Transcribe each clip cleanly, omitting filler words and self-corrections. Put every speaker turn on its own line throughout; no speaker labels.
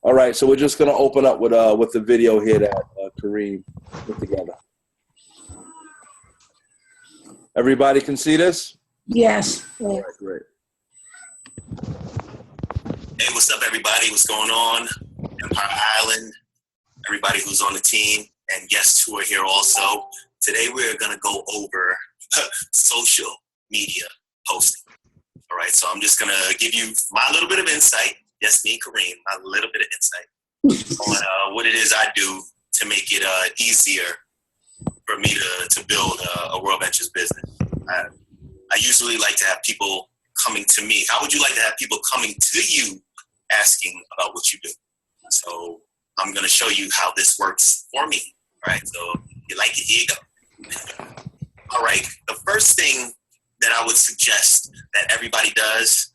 All right, so we're just gonna open up with the video here that Kareem put together. Everybody can see this?
Yes.
All right, great.
Hey, what's up, everybody? What's going on? Empire Island, everybody who's on the team, and guests who are here also. Today, we're going to go over social media posting. All right, so I'm just going to give you my little bit of insight. Yes, me, Kareem, my little bit of insight on what it is I do to make it easier for me to build a World Ventures business. I usually like to have people coming to me. How would you like to have people coming to you asking about what you do? So I'm going to show you how this works for me. All right, so you like it, here you go. All right, the first thing that I would suggest that everybody does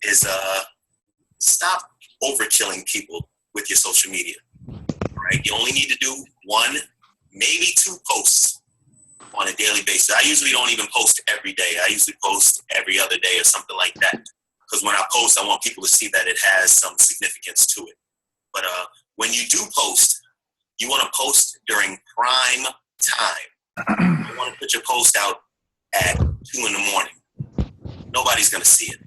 is stop overkilling people with your social media. All right, you only need to do one, maybe two posts on a daily basis. I usually don't even post every day. I usually post every other day or something like that. Because when I post, I want people to see that it has some significance to it. But when you do post, you want to post during prime time. You want to put your post out at 2 a.m. Nobody's going to see it.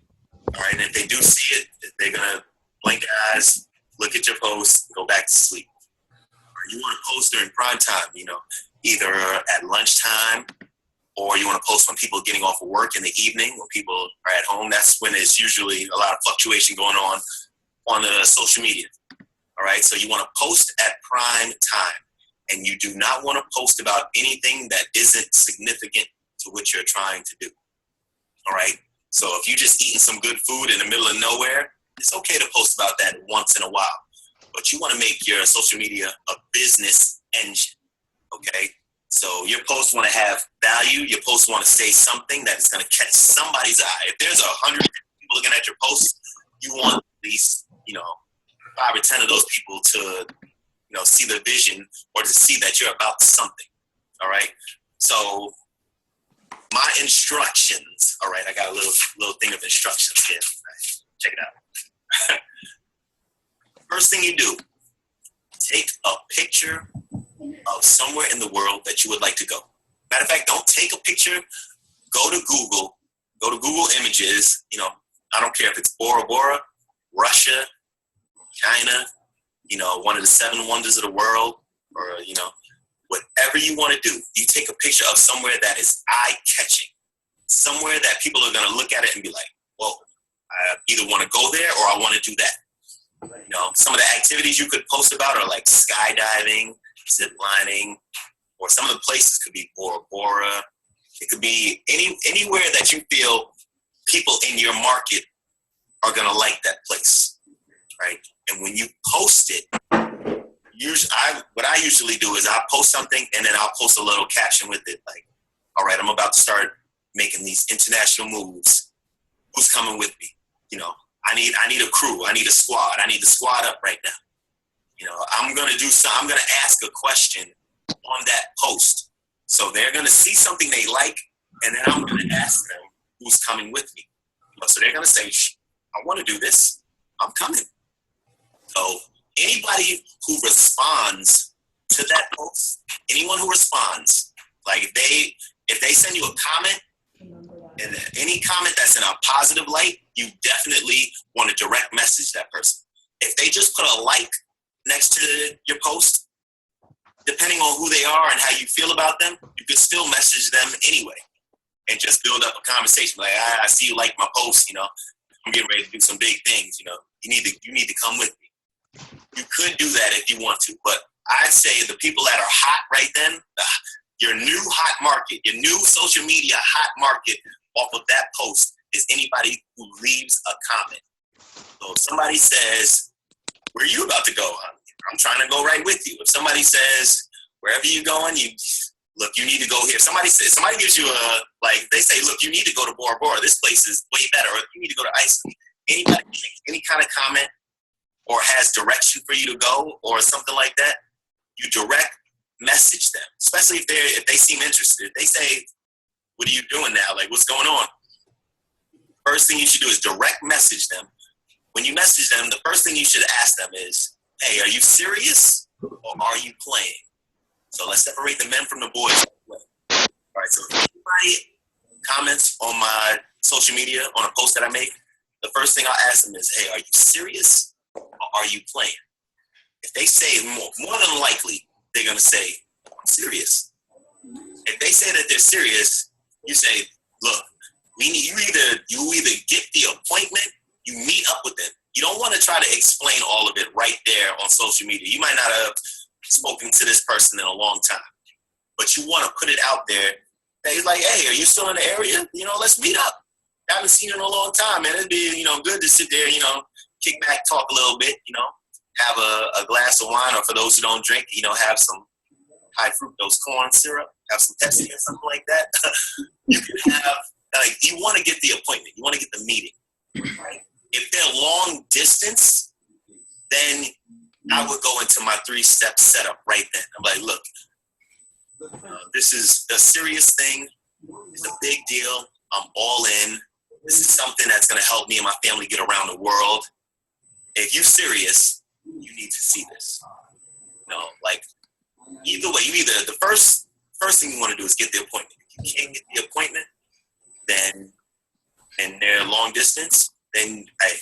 All right, and if they do see it, they're going to blink their eyes, look at your post, go back to sleep. Or you want to post during prime time, either at lunchtime, or you want to post when people are getting off of work in the evening, when people are at home. That's when there's usually a lot of fluctuation going on the social media. All right, so you want to post at prime time, and you do not want to post about anything that isn't significant to what you're trying to do. All right, so if you're just eating some good food in the middle of nowhere, it's okay to post about that once in a while. But you want to make your social media a business engine. Okay, so your posts want to have value. Your posts want to say something that is going to catch somebody's eye. If there's 100 people looking at your posts, you want at least 5 or 10 of those people to see the vision or to see that you're about something. All right. So my instructions. All right, I got a little thing of instructions here. Right, check it out. First thing you do, take a picture of somewhere in the world that you would like to go. Matter of fact, don't take a picture. Go to Google Images. I don't care if it's Bora Bora, Russia, China, one of the 7 wonders of the world, or, whatever you want to do. You take a picture of somewhere that is eye-catching, somewhere that people are going to look at it and be like, whoa, I either want to go there or I want to do that. Some of the activities you could post about are like skydiving, zip lining, or some of the places could be Bora Bora. It could be anywhere that you feel people in your market are going to like that place, right? And when you post it, what I usually do is I'll post something and then I'll post a little caption with it, like, all right, I'm about to start making these international moves. Who's coming with me? I need a crew. I need a squad. I need the squad up right now. I'm going to ask a question on that post. So they're going to see something they like, and then I'm going to ask them who's coming with me. So they're going to say, I want to do this. I'm coming. So anybody who responds to that post, anyone who responds, like if they send you a comment, and any comment that's in a positive light, you definitely want to direct message that person. If they just put a like next to your post, depending on who they are and how you feel about them, you can still message them anyway and just build up a conversation. Like, I see you like my post, I'm getting ready to do some big things, you need to come with me. You could do that if you want to, but I'd say the people that are hot right then, your new hot market, your new social media hot market off of that post is anybody who leaves a comment. So if somebody says, where are you about to go? I'm trying to go right with you. If somebody says, wherever you're going, you need to go here. Somebody gives you they say, look, you need to go to Bora Bora. This place is way better. Or you need to go to Iceland. Anybody makes any kind of comment or has direction for you to go or something like that, you direct message them, especially if they seem interested. They say, what are you doing now? Like, what's going on? First thing you should do is direct message them. When you message them, the first thing you should ask them is, hey, are you serious or are you playing? So let's separate the men from the boys. All right, so if anybody comments on my social media on a post that I make, the first thing I'll ask them is, hey, are you serious or are you playing? If they say more than likely, they're going to say, I'm serious. If they say that they're serious, you say, look, you either get the appointment, you meet up with them. You don't want to try to explain all of it right there on social media. You might not have spoken to this person in a long time, but you want to put it out there. They're like, hey, are you still in the area? Let's meet up. I haven't seen you in a long time, man. It'd be, good to sit there, kick back, talk a little bit, have a glass of wine, or for those who don't drink, have some high fructose corn syrup, have some Pepsi or something like that. You can have, you want to get the appointment. You want to get the meeting, right? If they're long distance, then I would go into my 3-step setup right then. I'm like, look, this is a serious thing. It's a big deal. I'm all in. This is something that's going to help me and my family get around the world. If you're serious, you need to see this. Either way, the first thing you want to do is get the appointment. If you can't get the appointment, then and they're long distance, then hey,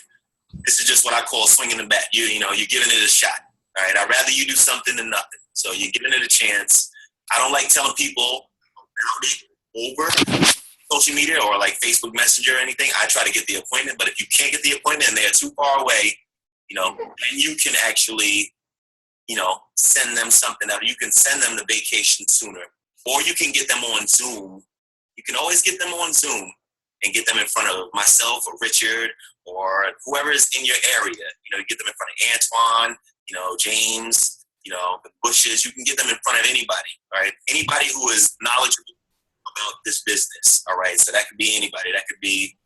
this is just what I call swinging the bat. You're giving it a shot. All right, I'd rather you do something than nothing. So you're giving it a chance. I don't like telling people about it over social media or like Facebook Messenger or anything. I try to get the appointment, but if you can't get the appointment and they're too far away, then you can actually, send them something out. You can send them the vacation sooner, or you can get them on Zoom. You can always get them on Zoom and get them in front of myself or Richard or whoever is in your area. Get them in front of Antoine, James, the Bushes. You can get them in front of anybody, right? Anybody who is knowledgeable about this business, all right? So that could be anybody. That could be,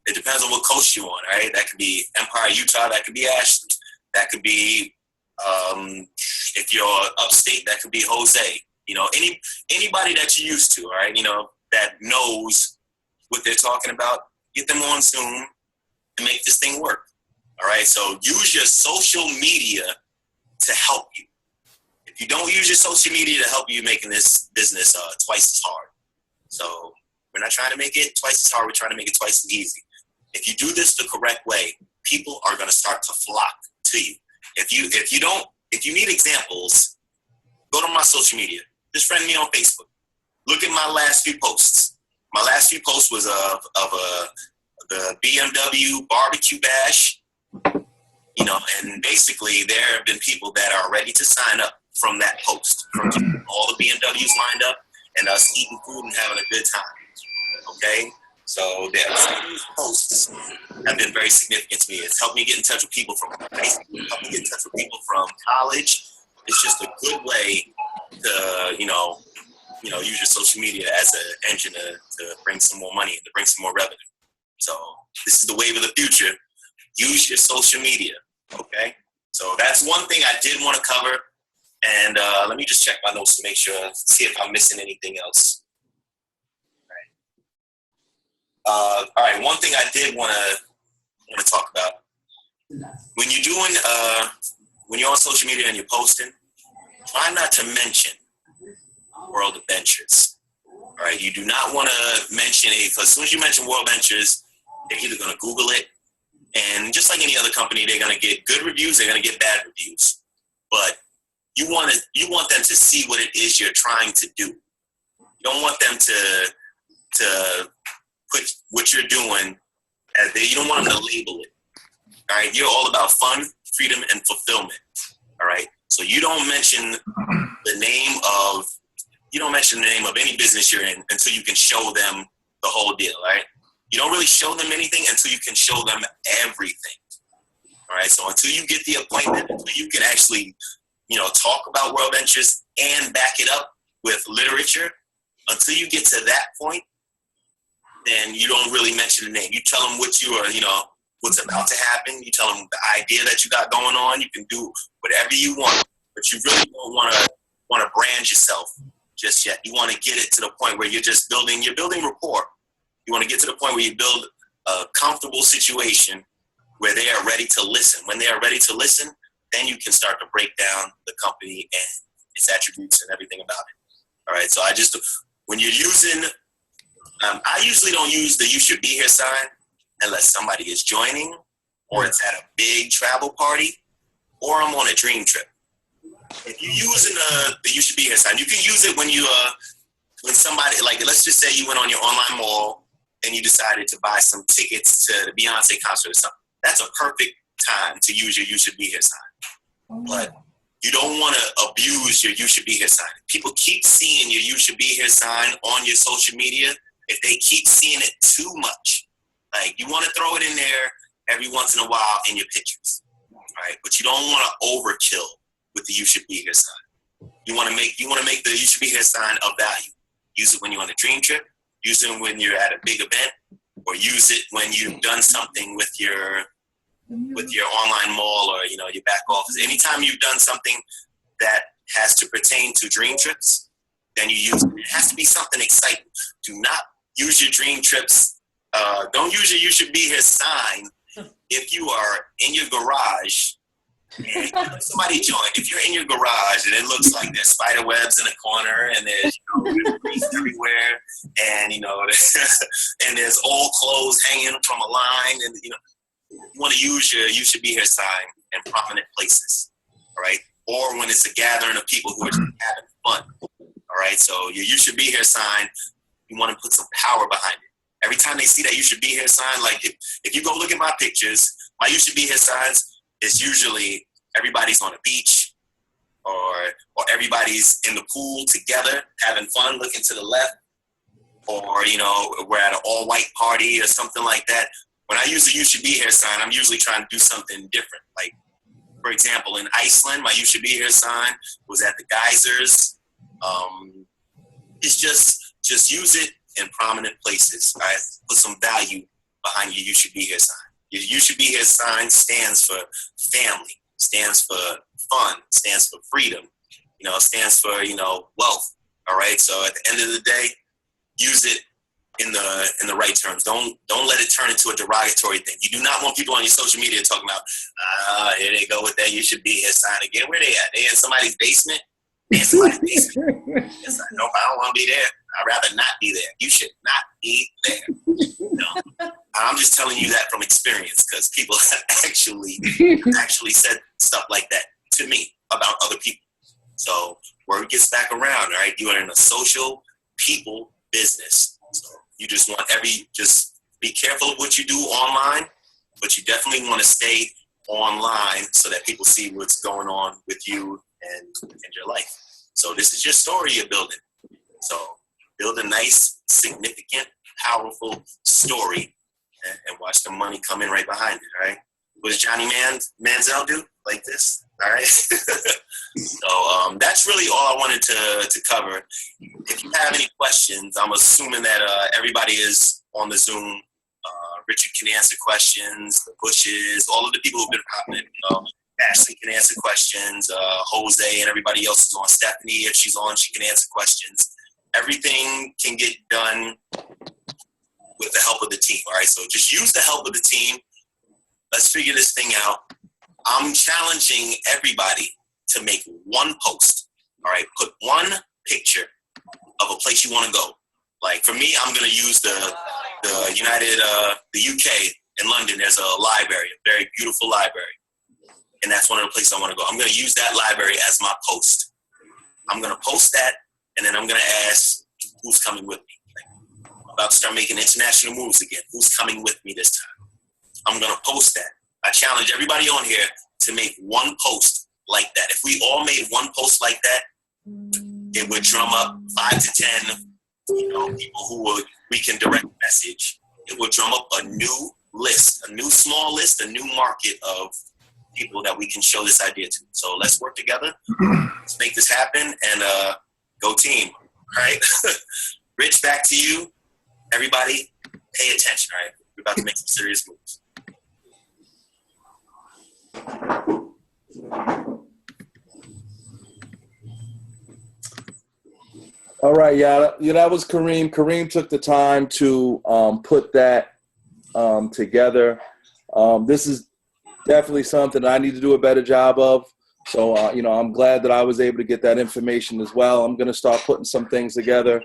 it depends on what coast you're on, right? That could be Empire, Utah. That could be Ashley. That could be, if you're upstate, that could be Jose. Anybody that you're used to, all right? That knows what they're talking about. Get them on Zoom and make this thing work, all right? So use your social media to help you. If you don't use your social media to help you making this business twice as hard. So we're not trying to make it twice as hard. We're trying to make it twice as easy. If you do this the correct way, people are going to start to flock to you. If you need examples, go to my social media. Just friend me on Facebook. Look at my last few posts. My last few posts was of the BMW barbecue bash. And basically there have been people that are ready to sign up from that post, from all the BMWs lined up and us eating food and having a good time. Okay? So these posts have been very significant to me. It's helped me get in touch with people from high school, helped me get in touch with people from college. It's just a good way to, use your social media as an engine to bring some more money and to bring some more revenue. So this is the wave of the future. Use your social media, okay? So that's one thing I did want to cover. And let me just check my notes to make sure, see if I'm missing anything else. All right, one thing I did want to talk about. When you're on social media and you're posting, try not to mention World Adventures. All right, you do not want to mention it, because as soon as you mention World Ventures, they're either going to Google it, and just like any other company, they're going to get good reviews, they're going to get bad reviews. But you want them to see what it is you're trying to do. You don't want them to put what you're doing as you don't want them to label it. All right, you're all about fun, freedom, and fulfillment. All right, so you don't mention the name of any business you're in until you can show them the whole deal. Right? You don't really show them anything until you can show them everything. All right, so until you get the appointment, until you can actually, talk about World Ventures and back it up with literature, until you get to that point, then you don't really mention the name. You tell them what you are, what's about to happen. You tell them the idea that you got going on. You can do whatever you want, but you really don't want to brand yourself just yet. You want to get it to the point where you're building rapport. You want to get to the point where you build a comfortable situation where they are ready to listen. When they are ready to listen, then you can start to break down the company and its attributes and everything about it. All right. So when you're using, I usually don't use the "you should be here" sign unless somebody is joining, or it's at a big travel party, or I'm on a dream trip. If you're using the "you should be here" sign, you can use it when when somebody, like, let's just say you went on your online mall and you decided to buy some tickets to the Beyonce concert or something. That's a perfect time to use your "you should be here" sign. But you don't want to abuse your "you should be here" sign. People keep seeing your "you should be here" sign on your social media. If they keep seeing it too much, like, you want to throw it in there every once in a while in your pictures, right? But you don't want to overkill with the "you should be here" sign. You want to make the "you should be here" sign of value. Use it when you're on a dream trip. Use it when you're at a big event, or use it when you've done something with your online mall, or your back office. Anytime you've done something that has to pertain to dream trips, then you use it. It has to be something exciting. Do not use your dream trips. Don't use your "you should be here" sign if you are in your garage and somebody joined. If you're in your garage and it looks like there's spider webs in the corner and there's grease everywhere, and and there's old clothes hanging from a line, and you want to use your "you should be here" sign in prominent places, all right? Or when it's a gathering of people who are just having fun, all right? So your "you should be here" sign, you want to put some power behind it. Every time they see that "you should be here" sign, like if you go look at my pictures, my "you should be here" signs is usually everybody's on a beach, or everybody's in the pool together having fun looking to the left, or we're at an all-white party or something like that. When I use the "you should be here" sign, I'm usually trying to do something different. Like, for example, in Iceland, my "you should be here" sign was at the geysers. It's just use it in prominent places. All right? Put some value behind your "you should be here" sign. Your "you should be here" sign stands for family, stands for fun, stands for freedom, stands for, wealth. All right. So at the end of the day, use it in the right terms. Don't let it turn into a derogatory thing. You do not want people on your social media talking about, here they go with that "you should be here" sign again. Where they at? They in somebody's basement? They in somebody's basement. It's like, nope, I don't want to be there. I'd rather not be there. You should not be there. I'm just telling you that from experience, because people have actually said stuff like that to me about other people. So word gets back around, all right? You are in a social people business. So you just be careful of what you do online, but you definitely want to stay online so that people see what's going on with you and your life. So this is your story you're building. So build a nice, significant, powerful story, and watch the money come in right behind it, all right? What does Johnny Manziel do? Like this, all right? So that's really all I wanted to cover. If you have any questions, I'm assuming that everybody is on the Zoom. Richard can answer questions, the Bushes, all of the people who've been popping in. Ashley can answer questions, Jose and everybody else is on. Stephanie, if she's on, she can answer questions. Everything can get done with the help of the team, all right? So just use the help of the team. Let's figure this thing out. I'm challenging everybody to make one post, all right? Put one picture of a place you want to go. Like, for me, I'm going to use the UK in London. There's a library, a very beautiful library. And that's one of the places I want to go. I'm going to use that library as my post. I'm going to post that, and then I'm going to ask who's coming with me. Like, I'm about to start making international moves again. Who's coming with me this time? I'm going to post that. I challenge everybody on here to make one post like that. If we all made one post like that, it would drum up 5 to 10 people who we can direct message. It would drum up a new list, a new small list, a new market of people that we can show this idea to. So let's work together. Let's make this happen, and go team, all right? Rich, back to you. Everybody, pay attention, all right? We're about to make some serious moves.
All right, yeah, that was Kareem. Kareem took the time to put that together. This is definitely something I need to do a better job of. So, I'm glad that I was able to get that information as well. I'm going to start putting some things together.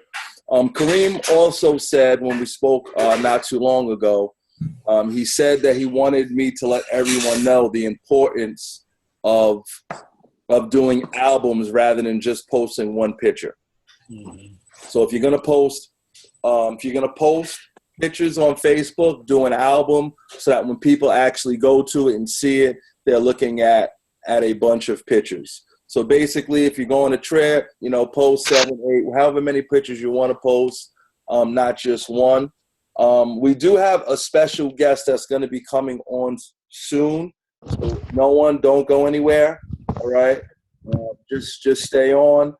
Kareem also said when we spoke not too long ago, he said that he wanted me to let everyone know the importance of doing albums rather than just posting one picture. Mm-hmm. So if you're going to post pictures on Facebook, do an album so that when people actually go to it and see it, they're looking at a bunch of pictures. So basically, if you're going on a trip, post 7, 8, however many pictures you want to post, not just one. We do have a special guest that's going to be coming on soon. So don't go anywhere. All right. Just stay on.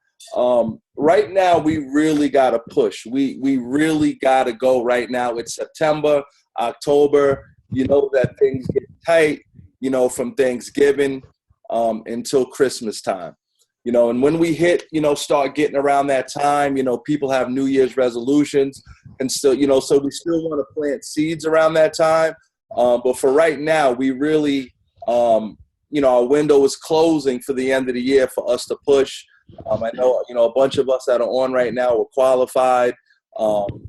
Right now, we really got to push. We really got to go right now. It's September, October. That things get tight, from Thanksgiving until Christmas time. And when we hit, start getting around that time, people have New Year's resolutions and still, so we still want to plant seeds around that time. But for right now, we really, our window is closing for the end of the year for us to push. I know, a bunch of us that are on right now are qualified. But,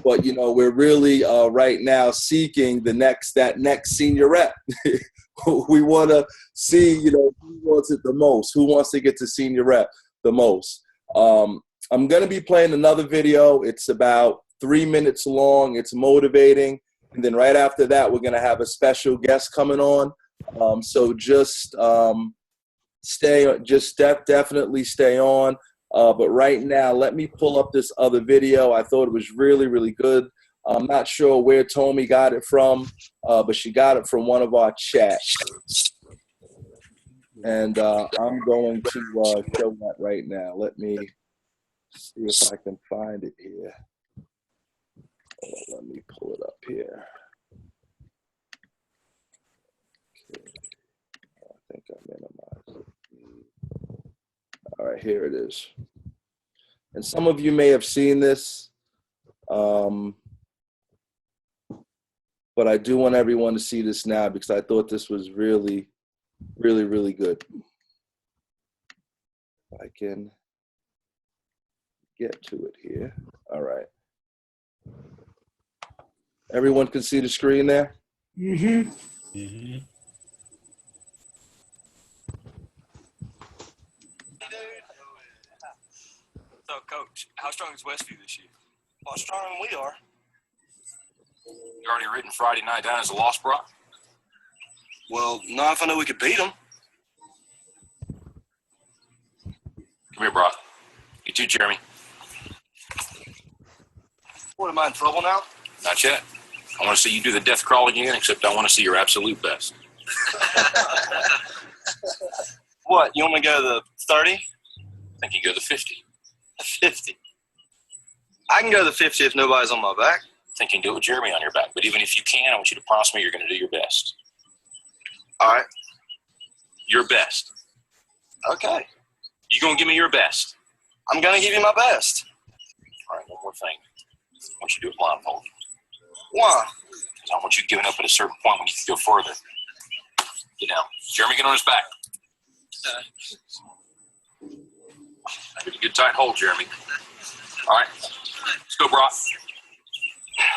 we're really right now seeking that next senior rep. We want to see, who wants it the most, who wants to get to senior rep the most. I'm going to be playing another video. It's about 3 minutes long. It's motivating. And then right after that, we're going to have a special guest coming on. So just definitely stay on. But right now, let me pull up this other video. I thought it was really, really good. I'm not sure where Tommy got it from, but she got it from one of our chats. And I'm going to show that right now. Let me see if I can find it here. Let me pull it up here. Okay. I think I minimized it. All right, here it is. And some of you may have seen this. But I do want everyone to see this now because I thought this was really, really, really good. If I can get to it here. All right. Everyone can see the screen there? Mm-hmm. Mm-hmm.
So, Coach, how strong is Westview this year? A lot stronger than we are.
You already written Friday night down as a loss, Brock?
Well, not if I know we could beat them.
Come here, Brock. You too, Jeremy.
What, am I in trouble now?
Not yet. I want to see you do the death crawl again, except I want to see your absolute best.
What, you want me to go to the 30?
I think you go to the 50.
50. I can go to the 50 if nobody's on my back.
I think you can do it with Jeremy on your back. But even if you can, I want you to promise me you're going to do your best.
All right.
Your best.
Okay.
You going to give me your best?
I'm going to give you my best.
All right, one more thing. I want you to do it blindfolded.
Why?
Because I want you giving up at a certain point when you can go further. Get down. Jeremy, get on his back. Give it a good tight hold, Jeremy. All right. Let's go, Brock.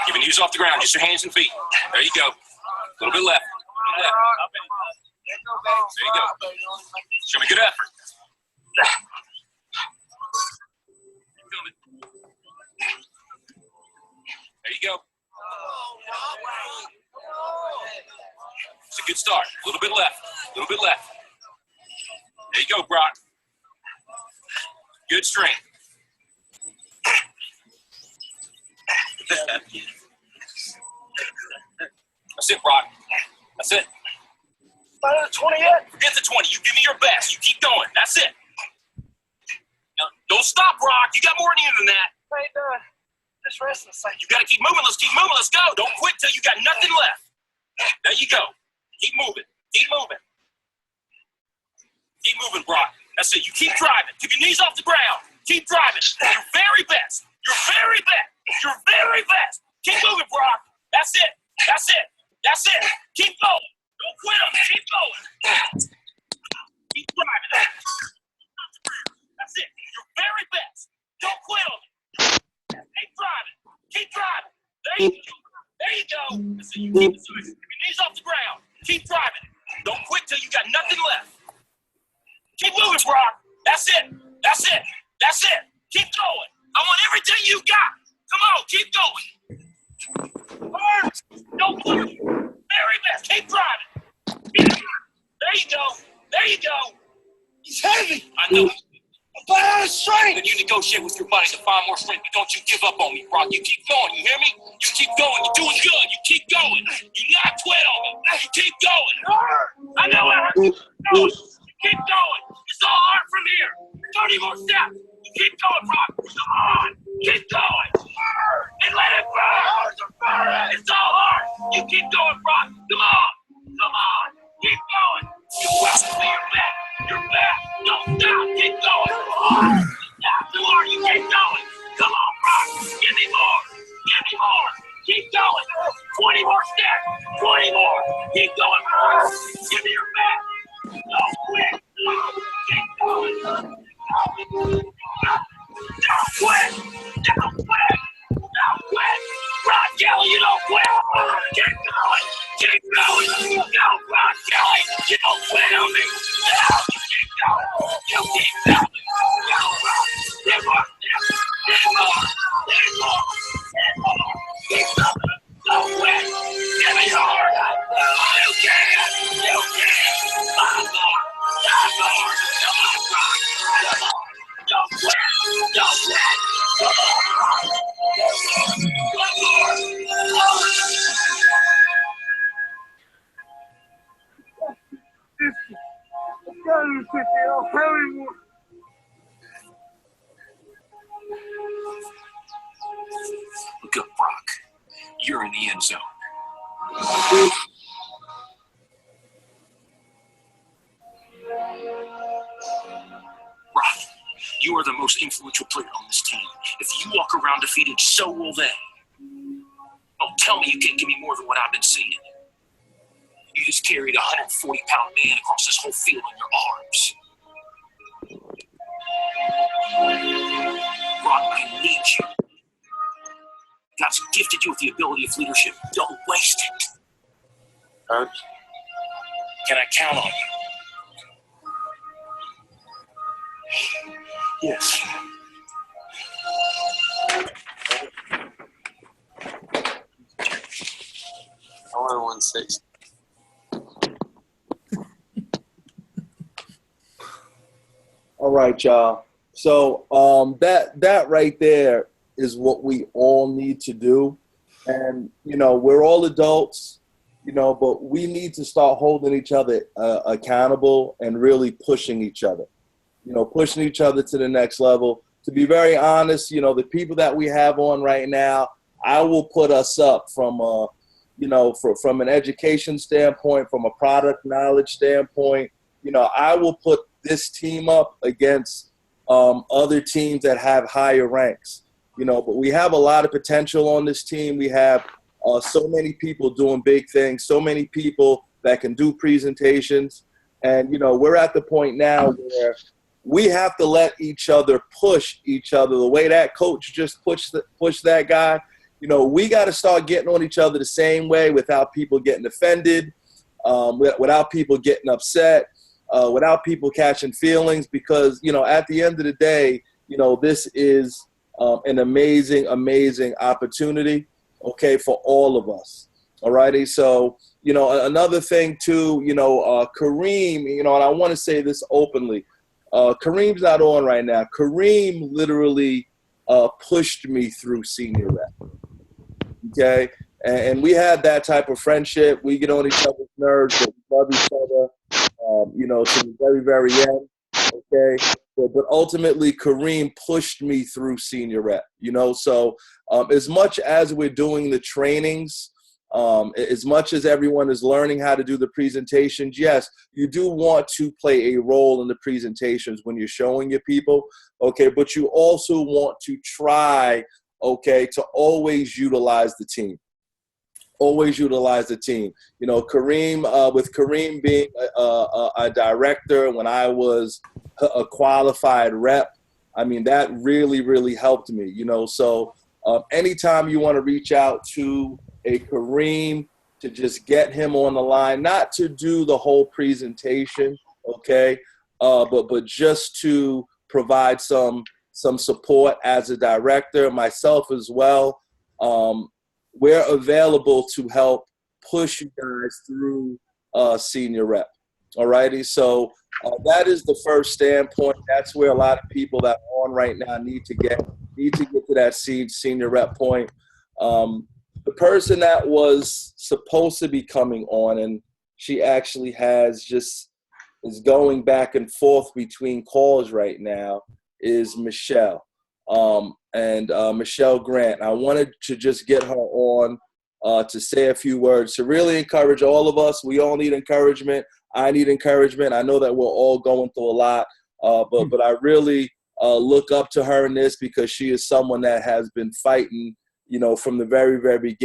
Keep your knees off the ground, just your hands and feet. There you go. A little bit left. There you go. Show me good effort. There you go. It's a good start. A little bit left. A little bit left. There you go, Brock. Good strength. That's it, Brock. That's it.
Not at 20 yet?
Forget the 20. You give me your best. You keep going. That's it. Now, don't stop, Brock. You got more in you than that.
Hey, just rest a second.
You got to keep moving. Let's keep moving. Let's go. Don't quit till you got nothing left. There you go. Keep moving. Keep moving. Keep moving, Brock. That's it. You keep driving. Keep your knees off the ground. Keep driving. Your very best. Your very best. Your very best. Keep moving, Brock. That's it. That's it. That's it. Keep going. Don't quit on me. Keep going. Keep driving. That's it. Your very best. Don't quit on me. Keep driving. Keep driving. There you go. There you go. That's it. You keep your knees off the ground. Keep driving. Don't quit till you got nothing left. Keep moving, Brock. That's it. That's it. That's it. Keep going. I want everything you got. Come on, keep going. Don't quit. Very best. Keep driving. There you go. There you go. He's heavy. I know. I'm out of strength. Then you negotiate with your body to find more strength, but don't you give up on me, Brock. You keep going. You hear me? You keep going. You're doing good. You keep going. You not quit on me. You keep going. I know it hurts. You keep going. It's all hard from here. 30 more steps. You keep going, Brock. Come on. Keep going. And let it burn. It's all hard. You keep going, Brock. Come on. Come on. Keep going. You will see your back. Your back. Don't stop. Keep going. Stop. Come on. You keep going. Come on, Brock. Give me more. Give me more. Keep going. 20 more steps. 20 more. Keep going, Brock. Give me your back. Don't quit. Keep going. Don't quit. Don't quit. Don't quit. Brock Kelly, you don't quit. Keep going. Keep going. No, Brock Kelly, you don't quit on me. No, you keep going. You keep going. No, Brock. Get more. Get more. Get more. Get more. Keep going. Don't quit. Give me your. You can. You can. 5 more. 5 more. Come on, Brock. Come on. Don't quit. Don't quit. Come on. One more. Look up, Brock. You're in the end zone. Brock, you are the most influential player on this team. If you walk around defeated, so will they. Don't tell me you can't give me more than what I've been seeing. You just carried a 140-pound man across this whole field in your arms. Brock, I need you. God's gifted you with the ability of leadership. Don't waste it. Coach, can I count on you? Yes.
I want 160.
All right, y'all. So that right there is what we all need to do. And, you know, we're all adults, you know, but we need to start holding each other accountable and really pushing each other, you know, pushing each other to the next level. To be very honest, you know, the people that we have on right now, I will put us up from, you know, from an education standpoint, from a product knowledge standpoint. You know, I will put this team up against other teams that have higher ranks, you know, but we have a lot of potential on this team. We have so many people doing big things, so many people that can do presentations. And, you know, we're at the point now where we have to let each other push each other. The way that coach just pushed that guy, you know, we got to start getting on each other the same way without people getting offended, without people getting upset. Without people catching feelings, because, you know, at the end of the day, you know, this is an amazing, amazing opportunity, okay, for all of us. All righty. So, you know, another thing too, you know, Kareem, you know, and I want to say this openly, Kareem's not on right now. Kareem literally pushed me through senior rep. Okay. And we had that type of friendship. We get on each other's nerves, but we love each other. You know, to the very, very end, okay? But ultimately, Kareem pushed me through senior rep, you know? So as much as we're doing the trainings, as much as everyone is learning how to do the presentations, yes, you do want to play a role in the presentations when you're showing your people, okay? But you also want to try, okay, to always utilize the team. always utilize the team. You know, Kareem, with Kareem being a director when I was a qualified rep, I mean, that really, really helped me, you know. So anytime you want to reach out to a Kareem to just get him on the line, not to do the whole presentation, okay, but just to provide some support as a director, myself as well. We're available to help push you guys through senior rep. All righty. So that is the first standpoint. That's where a lot of people that are on right now need to get to that senior rep point. The person that was supposed to be coming on, and she actually is going back and forth between calls right now, is Michelle. Michelle Grant. I wanted to just get her on to say a few words, to really encourage all of us. We all need encouragement. I need encouragement. I know that we're all going through a lot, but I really look up to her in this because she is someone that has been fighting, you know, from the very, very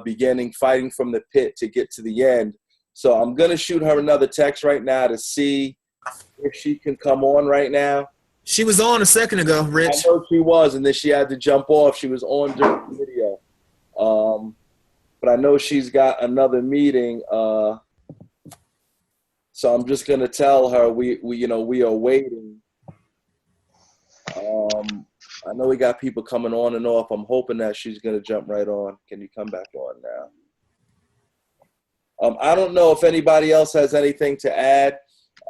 beginning, fighting from the pit to get to the end. So I'm going to shoot her another text right now to see if she can come on right now.
She was on a second ago, Rich.
I know she was, and then she had to jump off. She was on during the video. But I know she's got another meeting. So I'm just going to tell her we are waiting. I know we got people coming on and off. I'm hoping that she's going to jump right on. Can you come back on now? I don't know if anybody else has anything to add.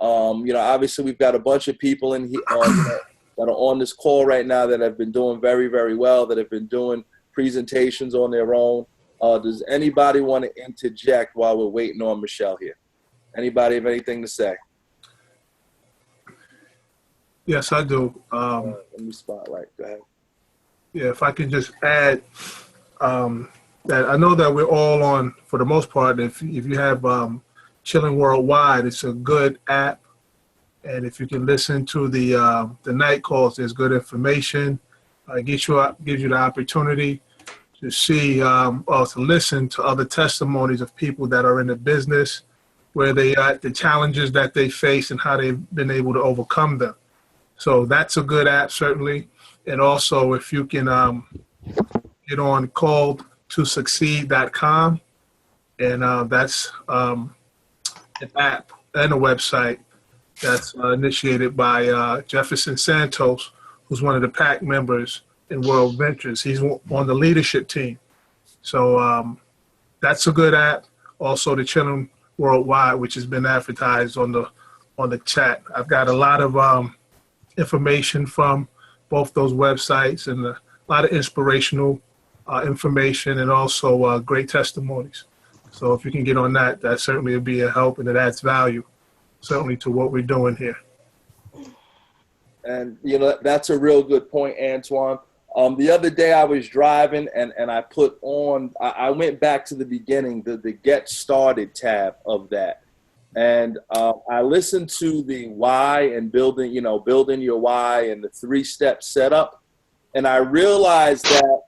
Obviously we've got a bunch of people in here that are on this call right now that have been doing very, very well, that have been doing presentations on their own. Does anybody want to interject while we're waiting on Michelle here? Anybody have anything to say?
Yes, I do.
Let me spotlight. Go ahead.
Yeah, if I can just add that I know that we're all on, for the most part, if you have Chilling Worldwide, it's a good app. And if you can listen to the night calls, there's good information. Gives you the opportunity to see or to listen to other testimonies of people that are in the business, where they are, the challenges that they face and how they've been able to overcome them. So that's a good app, certainly. And also, if you can get on calledtosucceed.com, and that's an app and a website that's initiated by Jefferson Santos, who's one of the PAC members in World Ventures. He's on the leadership team. So that's a good app. Also, the Chilling Worldwide, which has been advertised on the chat. I've got a lot of information from both those websites and a lot of inspirational information, and also great testimonies. So if you can get on that, that certainly would be a help, and it adds value, certainly, to what we're doing here.
And, that's a real good point, Antoine. The other day I was driving and I put on, I went back to the beginning, the Get Started tab of that. And I listened to the why and building your why and the 3-step setup. And I realized that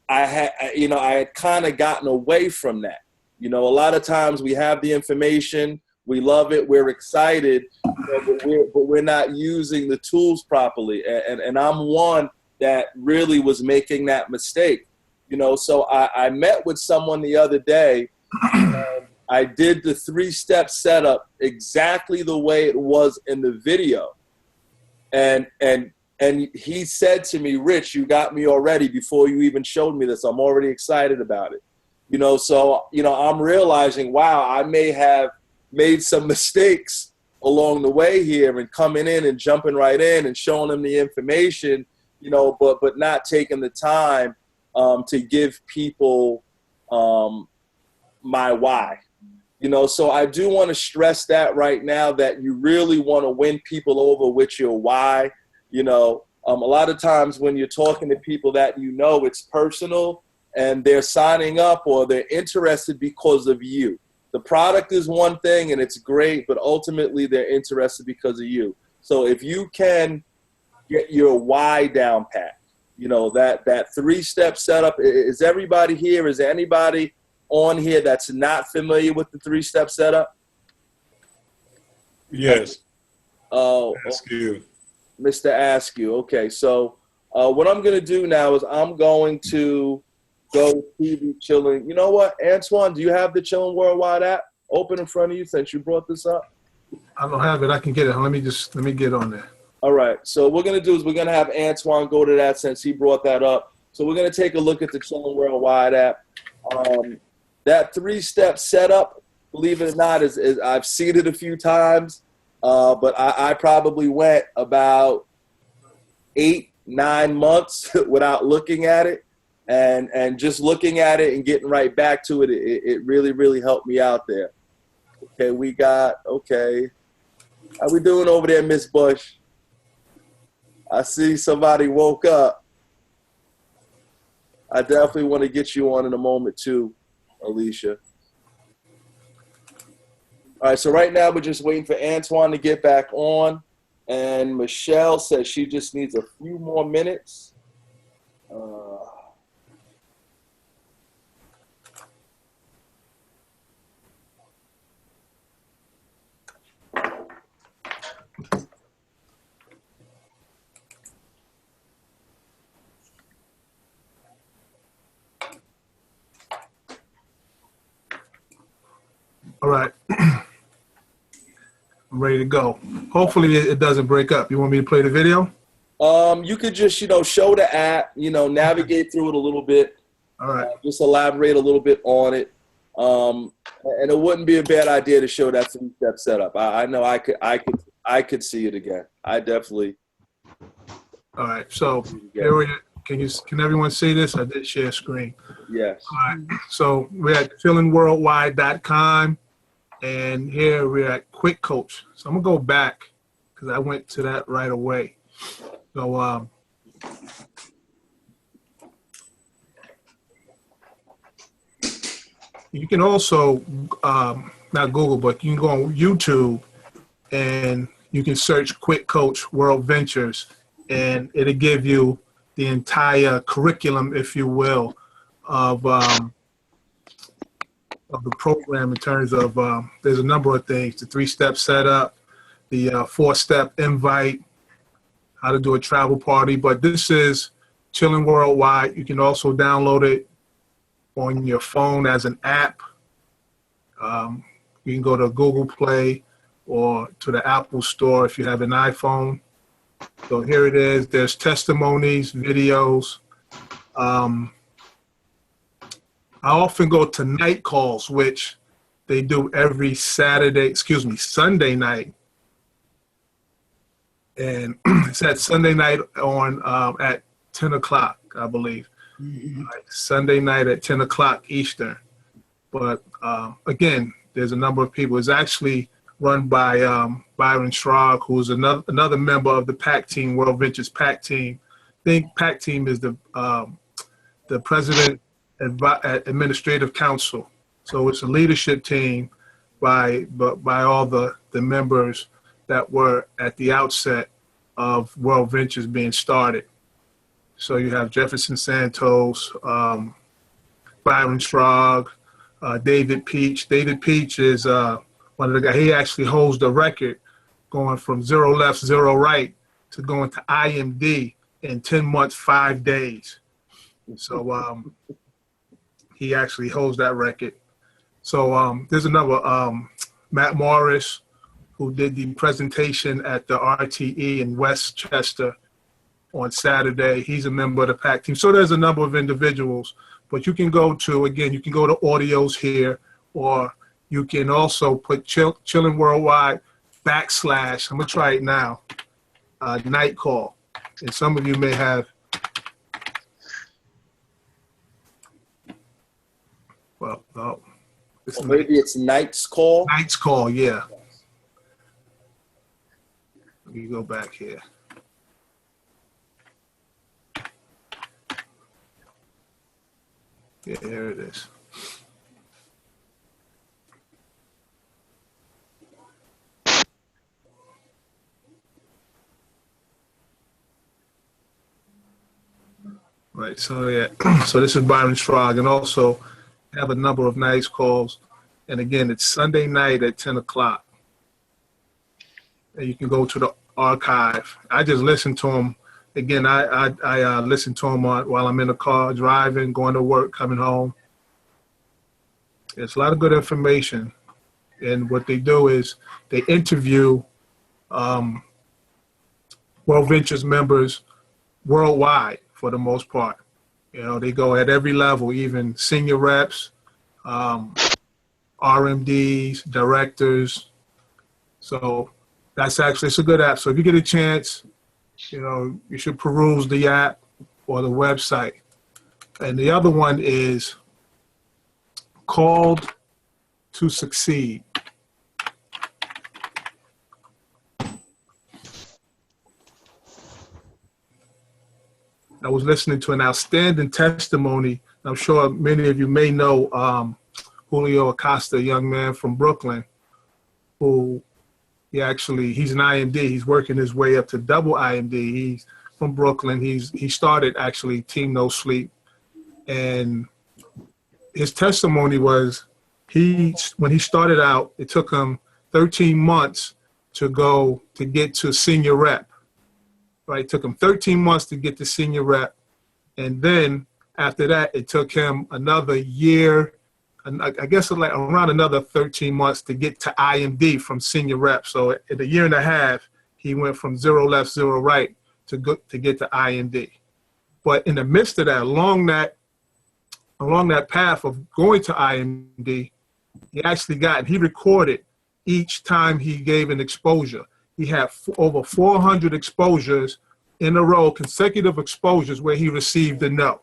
I had kind of gotten away from that. A lot of times we have the information, we love it, we're excited, but we're not using the tools properly. And I'm one that really was making that mistake. So I met with someone the other day. I did the 3-step setup exactly the way it was in the video. And he said to me, "Rich, you got me already before you even showed me this. I'm already excited about it." So I'm realizing, wow, I may have made some mistakes along the way here and coming in and jumping right in and showing them the information, but not taking the time to give people my why. So I do want to stress that right now, that you really want to win people over with your why. A lot of times when you're talking to people that it's personal and they're signing up or they're interested because of you. The product is one thing and it's great, but ultimately they're interested because of you. So if you can get your why down pat, that 3-step setup, is everybody here? Is there anybody on here that's not familiar with the three-step setup?
Yes.
Oh,
Ask you.
Mr. Askew. Okay, so what I'm going to do now is I'm going to go TV Chilling. You know what, Antoine, do you have the Chilling Worldwide app open in front of you since you brought this up?
I don't have it. I can get it. Let me get on there.
All right, so what we're going to do is we're going to have Antoine go to that since he brought that up. So we're going to take a look at the Chilling Worldwide app. That three-step setup, believe it or not, is I've seen it a few times, but I probably went about 8-9 months without looking at it. And just looking at it and getting right back to it, it really, really helped me out there. Okay, how we doing over there, Miss Bush? I see somebody woke up. I definitely want to get you on in a moment too, Alicia. All right, so right now we're just waiting for Antoine to get back on. And Michelle says she just needs a few more minutes.
All right. I'm ready to go. Hopefully it doesn't break up. You want me to play the video?
You could just, show the app, navigate through it a little bit.
All right.
Just elaborate a little bit on it. And it wouldn't be a bad idea to show that three-step setup. I know I could see it again. I definitely.
All right. So here we are. Can everyone see this? I did share screen.
Yes.
All right. So we're at chillingworldwide.com, and here we're at Quick Coach. So I'm gonna go back because I went to that right away. So you can also not Google, but you can go on YouTube and you can search Quick Coach World Ventures, and it'll give you the entire curriculum, if you will, of the program in terms of there's a number of things: the three-step setup, the four-step invite, how to do a travel party. But this is Chilling Worldwide. You can also download it on your phone as an app. You can go to Google Play or to the Apple Store if you have an iPhone. So here it is. There's testimonies, videos. I often go to night calls, which they do every Sunday night. And it's at Sunday night on at 10 o'clock, I believe. Sunday night at 10 o'clock Eastern. But again, there's a number of people. It's actually run by Byron Schrag, who's another member of the PAC team, World Ventures PAC team. I think PAC team is the president administrative council. So it's a leadership team by all the members that were at the outset of World Ventures being started. So you have Jefferson Santos, Byron Schrag, David Peach. David Peach is one of the guys. He actually holds the record going from 0 left, 0 right to going to IMD in 10 months, 5 days. So he actually holds that record. So there's another, Matt Morris, who did the presentation at the RTE in Westchester on Saturday. He's a member of the PAC team. So there's a number of individuals, but you can go to audios here, or you can also put Chilling Worldwide / I'm gonna try it now, night call. And some of you may have, well, no.
Or maybe it's night's call.
Night's call, yeah. Let me go back here. Yeah, here it is. Right, so yeah, so this is Byron Schrag, and also have a number of nice calls. And again, it's Sunday night at 10 o'clock. And you can go to the archive. I just listen to them. Again, I listen to them while I'm in the car, driving, going to work, coming home. It's a lot of good information. And what they do is they interview World Ventures members worldwide for the most part. You know, they go at every level, even senior reps, RMDs, directors. So it's a good app. So if you get a chance, you know, you should peruse the app or the website. And the other one is Called to Succeed. I was listening to an outstanding testimony. I'm sure many of you may know Julio Acosta, a young man from Brooklyn, who he's an IMD. He's working his way up to double IMD. He's from Brooklyn. He started actually Team No Sleep. And his testimony was when he started out, it took him 13 months to get to senior rep. Right, it took him 13 months to get to senior rep. And then after that, it took him another year, and I guess like around another 13 months to get to IMD from senior rep. So in a year and a half, he went from 0 left, 0 right to get to IMD. But in the midst of that, along that path of going to IMD, he recorded each time he gave an exposure. He had over 400 exposures in a row, consecutive exposures where he received a no.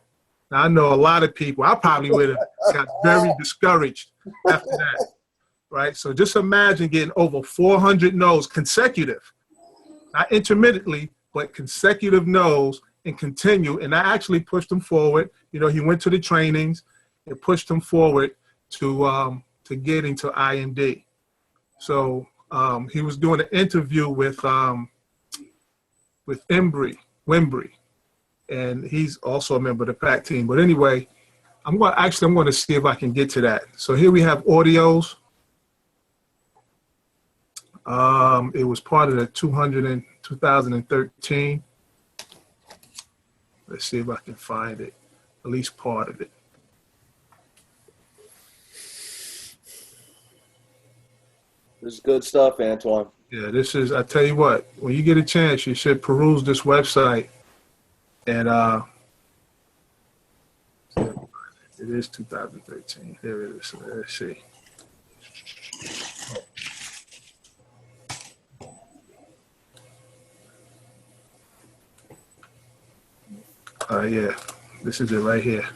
Now, I know a lot of people, I probably would have got very discouraged after that, right? So just imagine getting over 400 no's consecutive, not intermittently, but consecutive no's and continue. And I actually pushed him forward. You know, he went to the trainings and pushed him forward to getting to IMD. So, he was doing an interview with Wimbrey, and he's also a member of the PAC team. But anyway, I'm going to see if I can get to that. So here we have audios. It was part of the 2013. Let's see if I can find it, at least part of it.
This is good stuff, Antoine.
Yeah, I tell you what, when you get a chance, you should peruse this website. And it is 2013. There it is. Let's see. Yeah, this is it right here.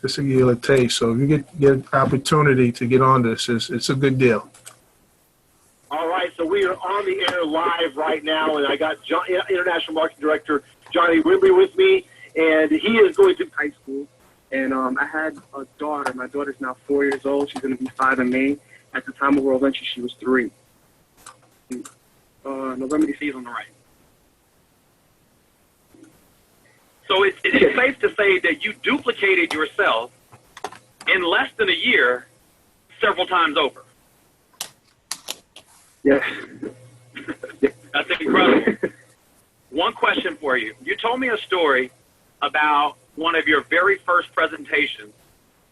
Just to give you a taste. So if you get an opportunity to get on this, it's a good deal.
All right, so we are on the air live right now, and I got International Marketing Director Johnny Wimbrey with me, and he is going to high school. And I had a daughter. My daughter's now 4 years old. She's going to be 5 in May. At the time of World Ventures, she was 3. November, December on the right. So it's safe to say that you duplicated yourself in less than a year several times over. Yes. That's incredible. One question for you. You told me a story about one of your very first presentations,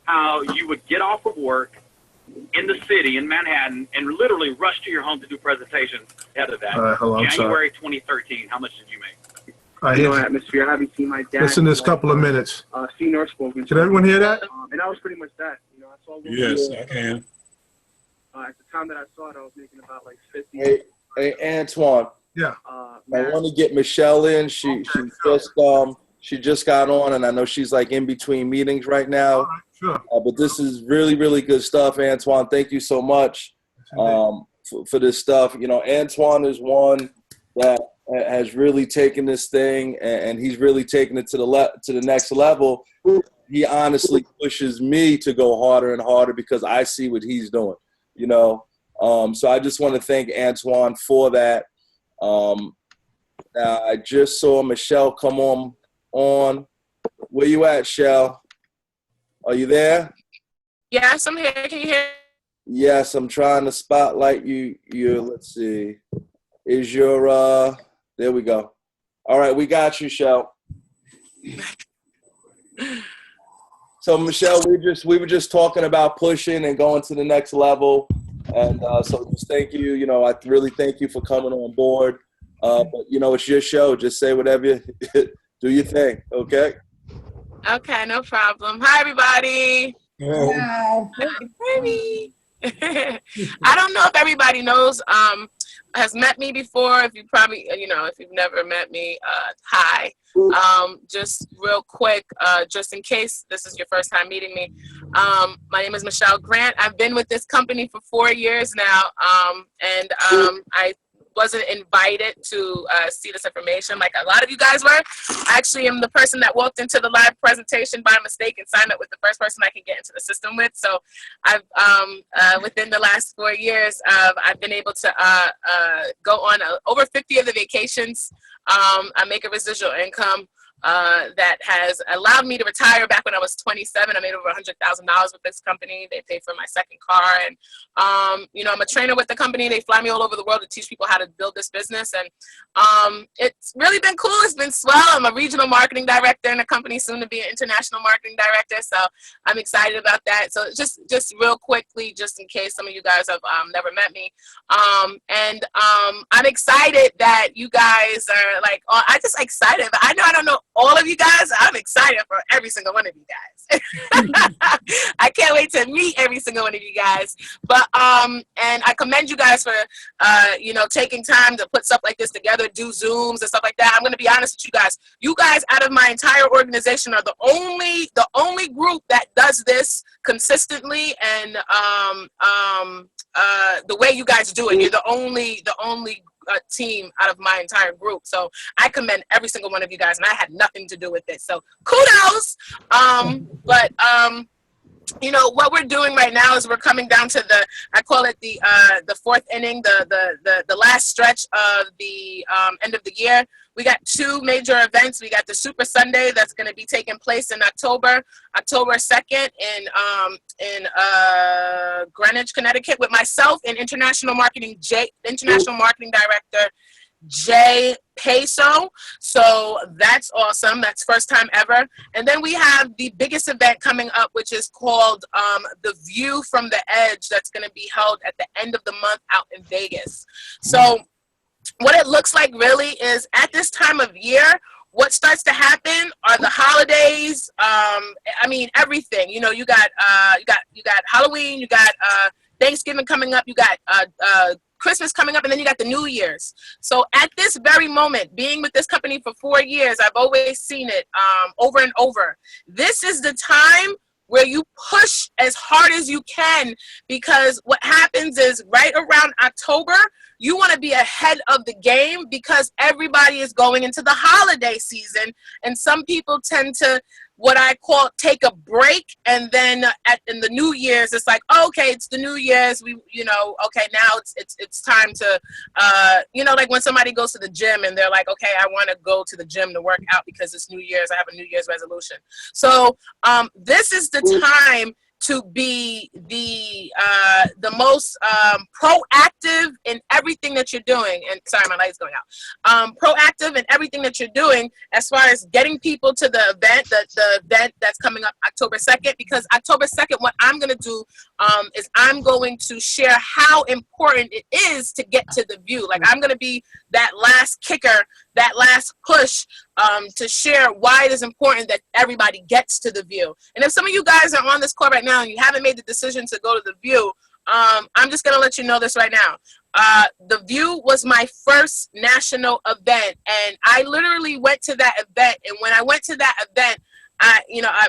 how you would get off of work in the city, in Manhattan, and literally rush to your home to do presentations ahead of that. January 2013, how much did you make?
Atmosphere. I haven't seen my dad.
Listen to this couple of minutes.
Seen or spoken.
Can everyone hear that?
And that was pretty much that. You know, I saw.
Yes, I can.
At the time that I saw it, I was making about like 50.
Hey, Antoine.
Yeah.
I want to get Michelle in. She just got on, and I know she's like in between meetings right now.
All right, sure.
But this is really, really good stuff, Antoine. Thank you so much for this stuff. You know, Antoine is one that has really taken this thing, and he's really taken it to the next level. He honestly pushes me to go harder and harder because I see what he's doing, you know. So I just want to thank Antoine for that. Now, I just saw Michelle come on. Where you at, Shell? Are you there?
Yes, I'm here. Can you hear?
Yes, I'm trying to spotlight you. Let's see. Is your there we go. All right, we got you, Shell. So Michelle, we were just talking about pushing and going to the next level. And so just thank you. You know, I really thank you for coming on board. But you know, it's your show. Just say whatever you do your thing, okay?
Okay, no problem. Hi, everybody.
Wow.
Baby. I don't know if everybody knows, has met me before. If you probably, if you've never met me, hi. Just real quick, just in case this is your first time meeting me, my name is Michelle Grant. I've been with this company for 4 years now, and I wasn't invited to see this information like a lot of you guys were. I actually am the person that walked into the live presentation by mistake and signed up with the first person I could get into the system with. So I've within the last 4 years, I've been able to go on over 50 of the vacations. I make a residual income that has allowed me to retire. Back when I was 27, I made over $100,000 with this company. They paid for my second car. And, I'm a trainer with the company. They fly me all over the world to teach people how to build this business. And it's really been cool. It's been swell. I'm a regional marketing director in a company, soon to be an international marketing director. So I'm excited about that. So just real quickly, just in case some of you guys have never met me. I'm excited that you guys are like, I just excited. But I don't know all of you guys. I'm excited for every single one of you guys. I can't wait to meet every single one of you guys. But and I commend you guys for taking time to put stuff like this together, do Zooms and stuff like that. I'm going to be honest with you guys. You guys, out of my entire organization, are the only group that does this consistently and the way you guys do it. You're the only team out of my entire group. So I commend every single one of you guys, and I had nothing to do with it. So kudos. What we're doing right now is we're coming down to I call it the fourth inning, the last stretch of the end of the year. We got 2 major events. We got the Super Sunday that's going to be taking place in October 2nd in Greenwich, Connecticut, with myself and international marketing director Jay Peso. So that's awesome. That's first time ever. And then we have the biggest event coming up, which is called The View from the Edge. That's going to be held at the end of the month out in Vegas. So what it looks like really is at this time of year, what starts to happen are the holidays. Everything. You got Halloween, you got Thanksgiving coming up, you got Christmas coming up, and then you got the New Year's. So at this very moment, being with this company for 4 years, I've always seen it over and over. This is the time where you push as hard as you can, because what happens is right around October, you want to be ahead of the game because everybody is going into the holiday season, and some people tend to what I call take a break, and then in the New Year's it's like, okay, it's the New Year's, okay, now it's time to like when somebody goes to the gym and they're like, okay, I want to go to the gym to work out because it's New Year's, I have a New Year's resolution. So this is the time to be the most proactive in everything that you're doing. And sorry, my light's going out. Proactive in everything that you're doing as far as getting people to the event, the event that's coming up October 2nd, because October 2nd, what I'm going to do is I'm going to share how important it is to get to the view. Like, I'm going to be that last kicker, that last push to share why it is important that everybody gets to the view. And if some of you guys are on this call right now and you haven't made the decision to go to the view, I'm just going to let you know this right now. The View was my first national event, and I literally went to that event. And when I went to that event,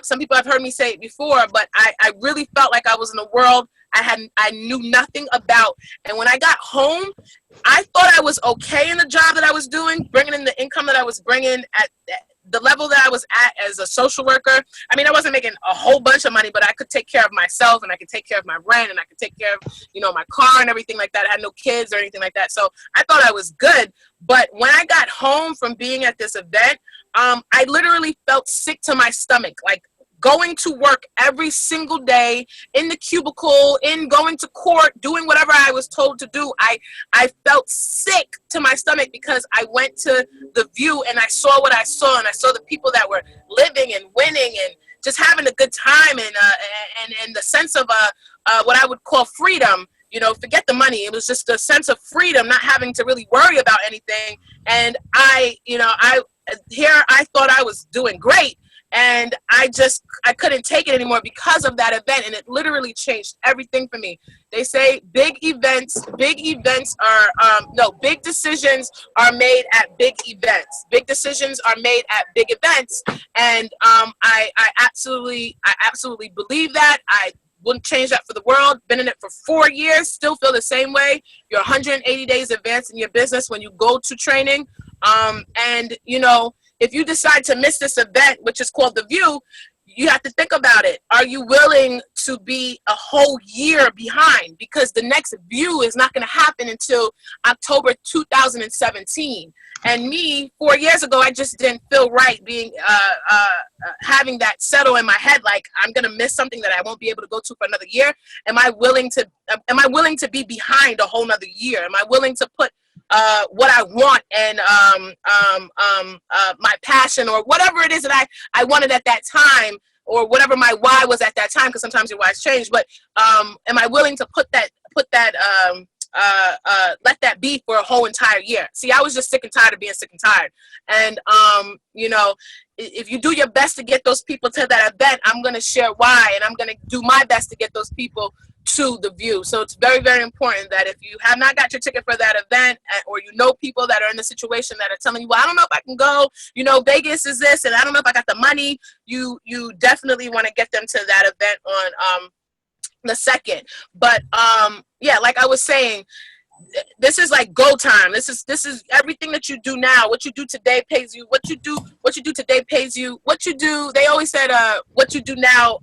some people have heard me say it before, but I really felt like I was in a world I knew nothing about. And when I got home, I thought I was okay in the job that I was doing, bringing in the income that I was bringing the level that I was at as a social worker, I mean, I wasn't making a whole bunch of money, but I could take care of myself, and I could take care of my rent, and I could take care of, you know, my car and everything like that. I had no kids or anything like that. So I thought I was good. But when I got home from being at this event, I literally felt sick to my stomach. Like, going to work every single day in the cubicle, in going to court, doing whatever I was told to do. I felt sick to my stomach because I went to the View and I saw what I saw, and I saw the people that were living and winning and just having a good time, and the sense of what I would call freedom. You know, forget the money. It was just a sense of freedom, not having to really worry about anything. And I thought I was doing great. And I couldn't take it anymore because of that event, and it literally changed everything for me. They say big decisions are made at big events. Big decisions are made at big events, and I absolutely believe that. I wouldn't change that for the world. Been in it for 4 years, still feel the same way. You're 180 days advanced in your business when you go to training, and you know. If you decide to miss this event, which is called The View, you have to think about it. Are you willing to be a whole year behind? Because the next View is not going to happen until October 2017. And me, 4 years ago, I just didn't feel right being having that settle in my head, like I'm going to miss something that I won't be able to go to for another year. Am I willing to be behind a whole nother year? Am I willing to put what I want and my passion or whatever it is that I wanted at that time, or whatever my why was at that time, because sometimes your whys change, but am I willing to let that be for a whole entire year? See, I was just sick and tired of being sick and tired. And, you know, if you do your best to get those people to that event, I'm going to share why, and I'm going to do my best to get those people to the View. So it's very, very important that if you have not got your ticket for that event, or you know people that are in the situation that are telling you, well, I don't know if I can go, you know, Vegas is this, and I don't know if I got the money, you definitely want to get them to that event on the 2nd. But yeah, like I was saying, this is like go time. This is everything that you do now. What you do today pays you. What you do today pays you. What you do, they always said, what you do now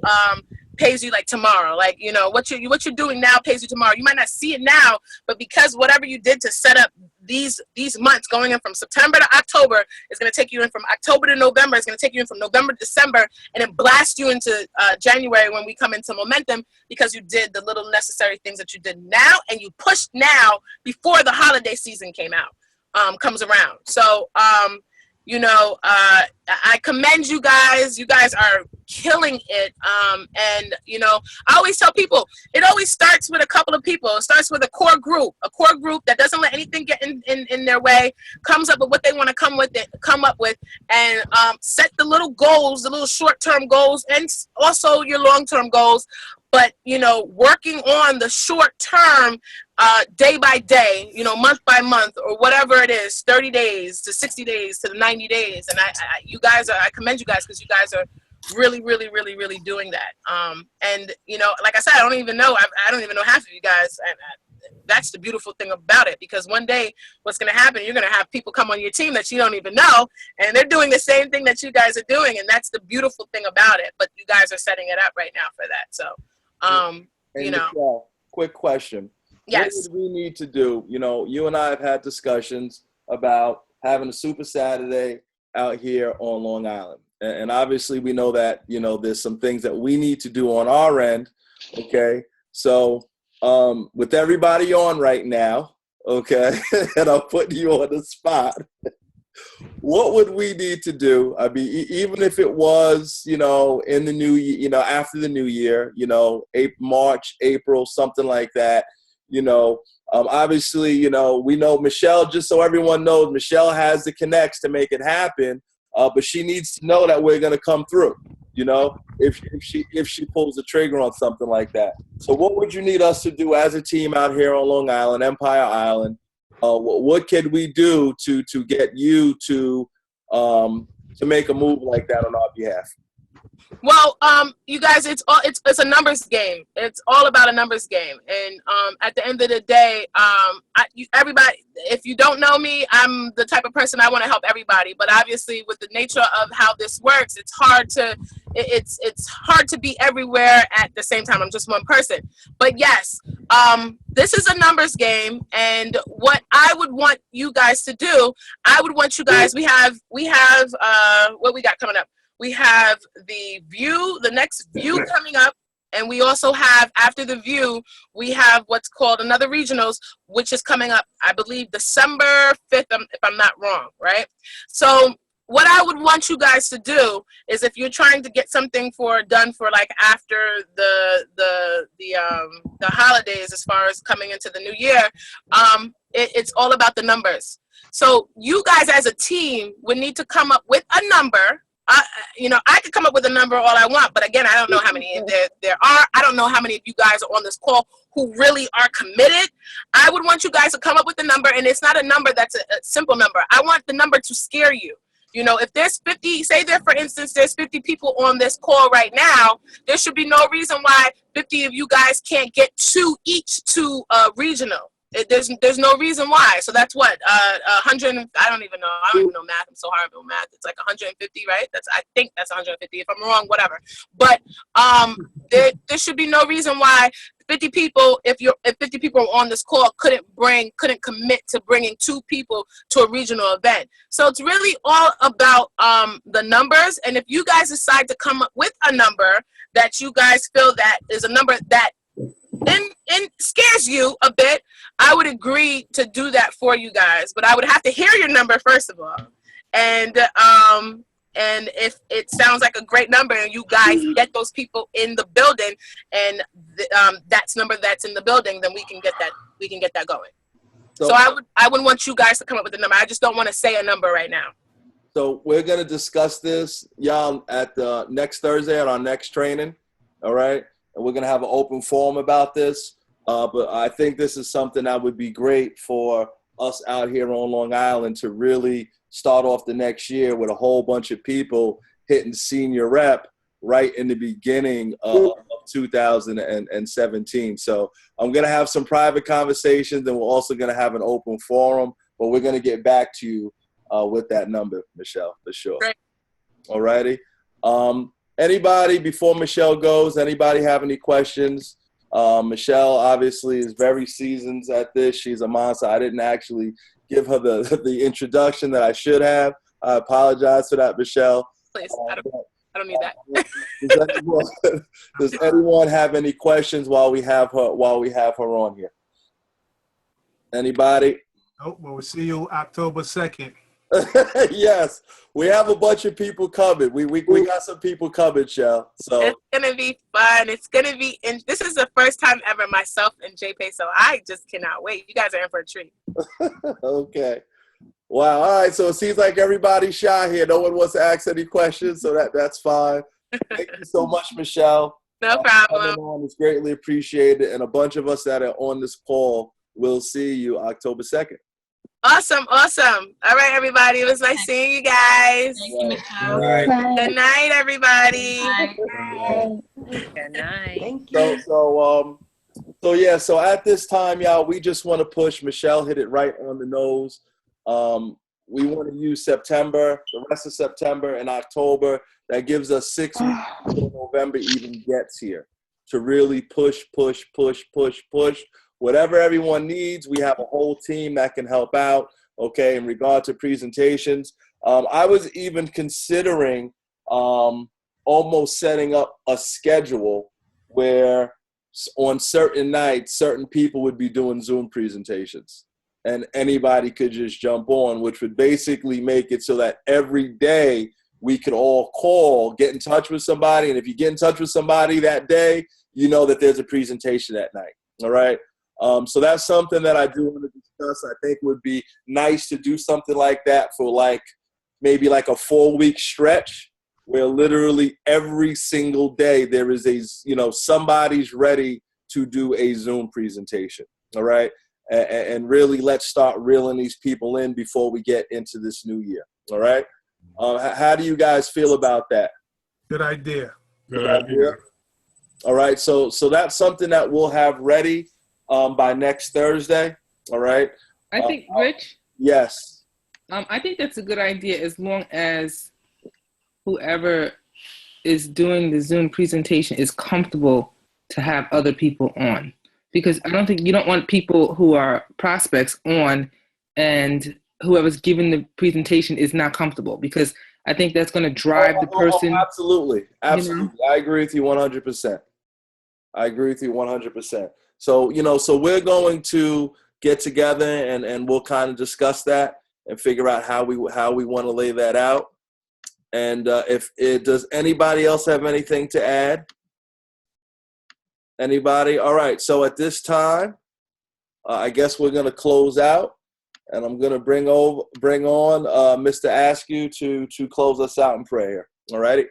pays you like tomorrow. Like, you know, what you're doing now pays you tomorrow. You might not see it now, but because whatever you did to set up these months going in from September to October is going to take you in from October to November. It's going to take you in from November to December, and then blast you into January when we come into momentum, because you did the little necessary things that you did now, and you pushed now before the holiday season comes around. So, you know, I commend you guys. You guys are killing it. And, you know, I always tell people, it always starts with a couple of people. It starts with a core group that doesn't let anything get in their way, comes up with what they want to come up with, and set the little goals, the little short-term goals, and also your long-term goals. But, you know, working on the short term, day by day, you know, month by month, or whatever it is, 30 days to 60 days to 90 days. And I commend you guys, because you guys are really, really, really, really doing that. And, you know, like I said, I don't even know half of you guys. And that's the beautiful thing about it, because one day what's going to happen, you're going to have people come on your team that you don't even know, and they're doing the same thing that you guys are doing. And that's the beautiful thing about it. But you guys are setting it up right now for that. So, you know,
Michelle, quick question.
Yes.
What would we need to do? You know, you and I have had discussions about having a Super Saturday out here on Long Island. And obviously we know that, you know, there's some things that we need to do on our end. Okay. So with everybody on right now, okay, and I'm putting you on the spot, what would we need to do? I mean, even if it was, you know, in the new year, you know, after the new year, you know, March, April, something like that, you know, obviously, you know, we know Michelle, just so everyone knows, Michelle has the connects to make it happen, but she needs to know that we're going to come through, you know, if she pulls the trigger on something like that. So what would you need us to do as a team out here on Long Island, Empire Island? What could we do to get you to make a move like that on our behalf?
Well, you guys, it's a numbers game. It's all about a numbers game, and at the end of the day, everybody. If you don't know me, I'm the type of person I want to help everybody. But obviously, with the nature of how this works, it's hard to be everywhere at the same time. I'm just one person. But yes, this is a numbers game, and what I would want you guys to do, I would want you guys. We have what we got coming up. We have the next view coming up, and we also have, after the view, we have what's called another regionals, which is coming up, I believe, December 5th, if I'm not wrong, right? So what I would want you guys to do is, if you're trying to get something done for like after the holidays, as far as coming into the new year, it's all about the numbers. So you guys as a team would need to come up with a number. I could come up with a number all I want, but again, I don't know how many there are. I don't know how many of you guys are on this call who really are committed. I would want you guys to come up with a number, and it's not a number that's a simple number. I want the number to scare you. If there's 50, say there, for instance, there's 50 people on this call right now, there should be no reason why 50 of you guys can't get each to regional. There's no reason why. So that's what 100. I don't even know math. I'm so horrible at math. It's like 150, right? I think that's 150. If I'm wrong, whatever. But there should be no reason why 50 people, if 50 people on this call, couldn't commit to bringing 2 people to a regional event. So it's really all about the numbers. And if you guys decide to come up with a number that you guys feel that is a number that and scares you a bit, I would agree to do that for you guys. But I would have to hear your number first of all, and if it sounds like a great number and you guys get those people in the building, and that's number that's in the building, then we can get that going. So I would want you guys to come up with a number. I just don't want to say a number right now.
So we're gonna discuss this, y'all, at the next Thursday at our next training. All right. And we're going to have an open forum about this. But I think this is something that would be great for us out here on Long Island to really start off the next year with a whole bunch of people hitting senior rep right in the beginning of 2017. So I'm going to have some private conversations, and we're also going to have an open forum. But we're going to get back to you with that number, Michelle, for sure.
Great.
All righty. Anybody, before Michelle goes, anybody have any questions? Michelle obviously is very seasoned at this. She's a monster. I didn't actually give her the introduction that I should have. I apologize for that, Michelle.
Please, I don't need that.
Does anyone have any questions while we have her on here? Anybody?
Nope. Well, we'll see you October 2nd.
Yes, we have a bunch of people coming. We got some people coming, Shell. So
it's gonna be fun. It's gonna be, and this is the first time ever myself and JP. So I just cannot wait. You guys are in for a treat.
Okay. Wow. All right. So it seems like everybody's shy here. No one wants to ask any questions, so that's fine. Thank you so much, Michelle.
No problem.
It's greatly appreciated, and a bunch of us that are on this call will see you October 2nd.
Awesome. All right, everybody. It was nice seeing you guys.
Thank you, Michelle.
Right.
Good night, everybody.
Good night.
Thank you.
So at this time, y'all, we just want to push. Michelle hit it right on the nose. We want to use September, the rest of September and October. That gives us 6 weeks until November even gets here to really push. Whatever everyone needs, we have a whole team that can help out, okay, in regard to presentations. I was even considering almost setting up a schedule where on certain nights, certain people would be doing Zoom presentations, and anybody could just jump on, which would basically make it so that every day we could all call, get in touch with somebody, and if you get in touch with somebody that day, you know that there's a presentation that night, all right? So that's something that I do want to discuss. I think would be nice to do something like that for maybe a 4-week stretch where literally every single day there is somebody's ready to do a Zoom presentation. All right. And really let's start reeling these people in before we get into this new year. All right. How do you guys feel about that?
Good idea.
Good idea.
All right, so that's something that we'll have ready by next Thursday. All right.
I think, Rich,
Yes.
I think that's a good idea as long as whoever is doing the Zoom presentation is comfortable to have other people on. Because I don't think you don't want people who are prospects on and whoever's giving the presentation is not comfortable, because I think that's going to drive the person.
Absolutely. Absolutely.
You know?
I agree with you 100%. I agree with you 100%. So, so we're going to get together and we'll kind of discuss that and figure out how we want to lay that out. And does anybody else have anything to add? Anybody? All right. So at this time, I guess we're going to close out, and I'm going to bring on Mr. Askew to close us out in prayer. All righty.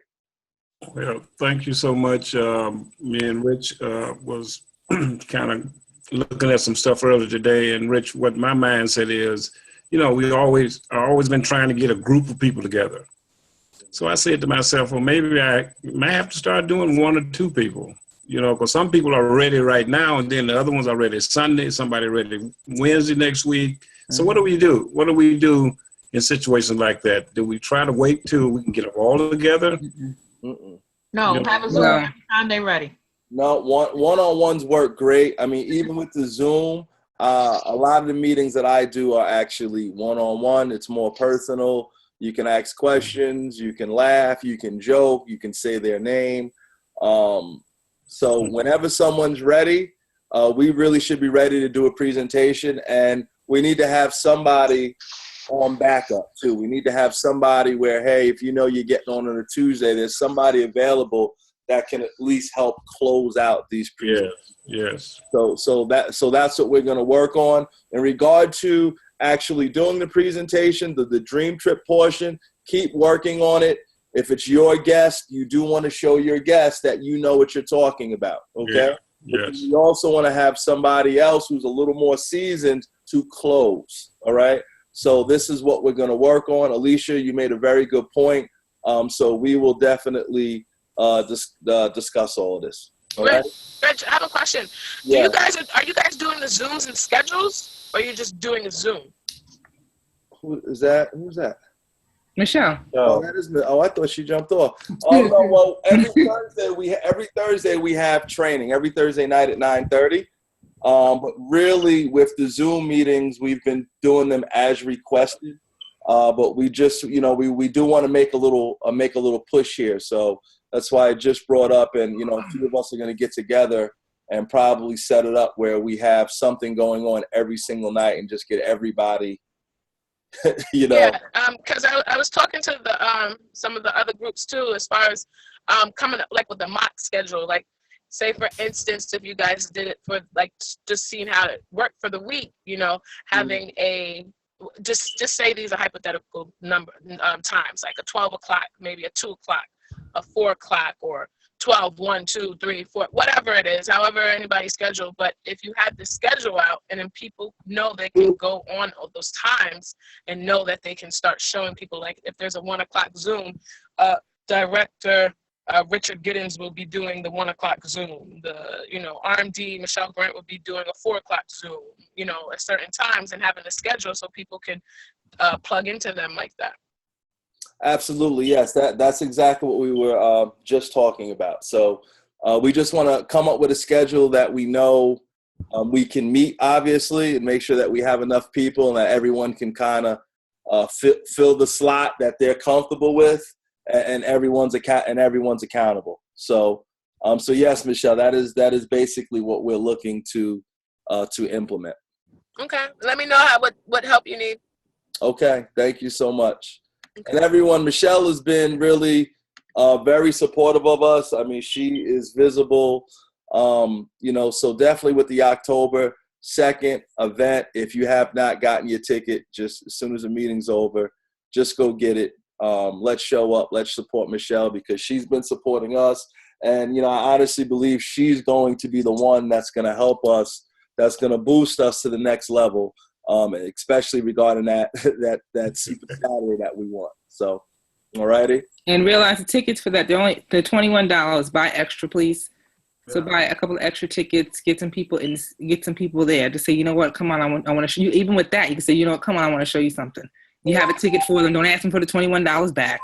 Well, thank you so much. Me and Rich was kind of looking at some stuff earlier today, and Rich, what my mindset is, I've always been trying to get a group of people together. So I said to myself, well, maybe I might have to start doing 1 or 2 people, because some people are ready right now, and then the other ones are ready Sunday, somebody ready Wednesday next week. So what do we do? What do we do in situations like that? Do we try to wait till we can get them all together?
No, have a Zoom every time they're ready.
No, one-on-ones work great. I mean, even with the Zoom, a lot of the meetings that I do are actually one-on-one. It's more personal. You can ask questions, you can laugh, you can joke, you can say their name. So whenever someone's ready, we really should be ready to do a presentation, and we need to have somebody on backup too. We need to have somebody where, hey, if you're getting on a Tuesday, there's somebody available that can at least help close out these presentations.
Yes.
So that's what we're going to work on. In regard to actually doing the presentation, the dream trip portion, keep working on it. If it's your guest, you do want to show your guest that you know what you're talking about, okay?
Yeah. Yes.
You also want to have somebody else who's a little more seasoned to close, all right? So this is what we're going to work on. Alicia, you made a very good point. So we will definitely discuss all of this. All right?
Rich, I have a question.
Yeah.
Are you guys doing the Zooms and schedules, or are you just doing a Zoom?
Who's that?
Michelle.
Oh, that is. Oh, I thought she jumped off. Oh no. Well, every Thursday we have training. Every Thursday night at 9:30. But really, with the Zoom meetings, we've been doing them as requested. But we just, we do want to make a little push here. So that's why I just brought up, and a few of us are going to get together and probably set it up where we have something going on every single night and just get everybody.
Yeah, because I was talking to some of the other groups too, as far as coming up like with the mock schedule. Like, say for instance, if you guys did it for like just seeing how it worked for the week, having a just say these are hypothetical times, like a 12 o'clock, maybe a 2 o'clock, a 4 o'clock, or 12, 1, 2, 3, 4, whatever it is, however anybody's schedule. But if you had the schedule out and then people know they can go on those times and know that they can start showing people, like if there's a 1 o'clock Zoom, director Richard Giddens will be doing the 1 o'clock Zoom. The RMD Michelle Grant will be doing a 4 o'clock Zoom. At certain times, and having a schedule so people can plug into them like that.
Absolutely, yes. That's exactly what we were just talking about. So we just want to come up with a schedule that we know we can meet, obviously, and make sure that we have enough people and that everyone can kind of fill the slot that they're comfortable with, and everyone's accountable. So yes, Michelle, that is basically what we're looking to implement.
Okay, let me know what help you need.
Okay, thank you so much. And everyone, Michelle has been really very supportive of us. I mean, she is visible, so definitely with the October 2nd event, if you have not gotten your ticket, just as soon as the meeting's over, just go get it. Let's show up. Let's support Michelle because she's been supporting us. And, I honestly believe she's going to be the one that's going to help us, that's going to boost us to the next level. Especially regarding that secret salary that we want. So Alrighty.
And realize the tickets for that, they're $21. Buy extra, please. So buy a couple of extra tickets, get some people there to say, you know what, come on, I want to show you. Even with that, you can say, you know what, come on, I want to show you something. You have a ticket for them. Don't ask them for the $21 back.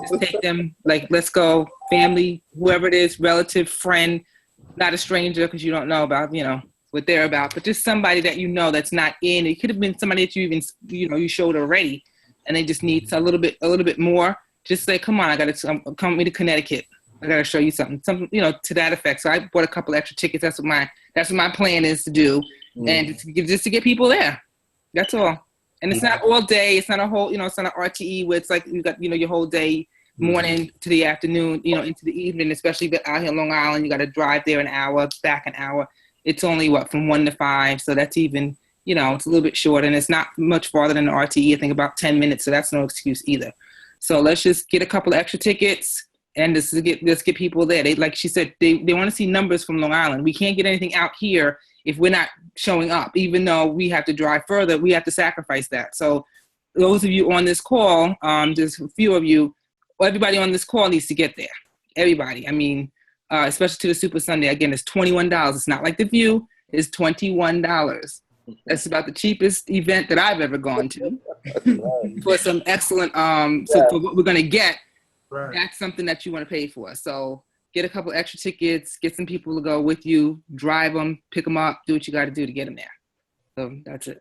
Just take them, like, let's go, family, whoever it is, relative, friend, not a stranger, because you don't know about, what they're about, but just somebody that you know that's not in. It could have been somebody that you even, you showed already, and they just need a little bit more. Just say, come on, I got to come with me to Connecticut. I got to show you something, to that effect. So I bought a couple extra tickets. That's what my plan is to do, and just to get people there. That's all. And it's not all day. It's not a whole, it's not an RTE where it's like you got, your whole day, morning to the afternoon, into the evening, especially out here in Long Island. You got to drive there an hour, back an hour. It's only from 1 to 5. So that's even, it's a little bit short, and it's not much farther than the RTE. I think about 10 minutes. So that's no excuse either. So let's just get a couple of extra tickets and let's get people there. They, like she said, they want to see numbers from Long Island. We can't get anything out here if we're not showing up. Even though we have to drive further, we have to sacrifice that. So those of you on this call, there's a few of you, everybody on this call needs to get there. Everybody. I mean, especially to the Super Sunday. Again, it's $21. It's not like The View. It's $21. That's about the cheapest event that I've ever gone to. For some excellent, so for what we're going to get, that's something that you want to pay for. So get a couple extra tickets, get some people to go with you, drive them, pick them up, do what you got to do to get them there. So that's it.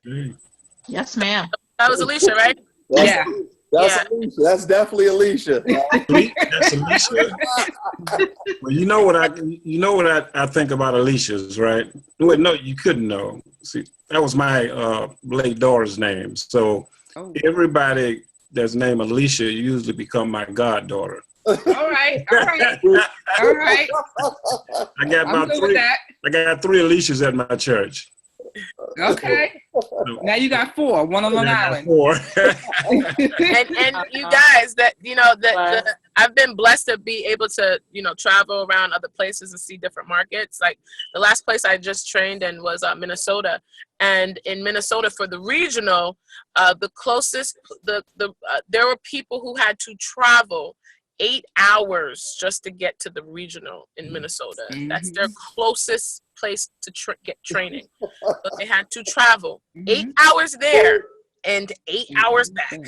Yes, ma'am.
That was Alicia, right?
Alicia. That's definitely Alicia.
That's Alicia. Well, you know what I think about Alicia's, right? Well, no, you couldn't know. See, that was my late daughter's name. So everybody that's named Alicia usually become my goddaughter.
All right. I
got 3 Alicias at my church.
Okay. Now you got 4. One on Long Island.
4.
and you guys, that I've been blessed to be able to travel around other places and see different markets. Like the last place I just trained in was Minnesota, and in Minnesota for the regional, the closest there were people who had to travel 8 hours just to get to the regional in Minnesota. That's their closest place to get training. So they had to travel 8 hours there and 8 hours back.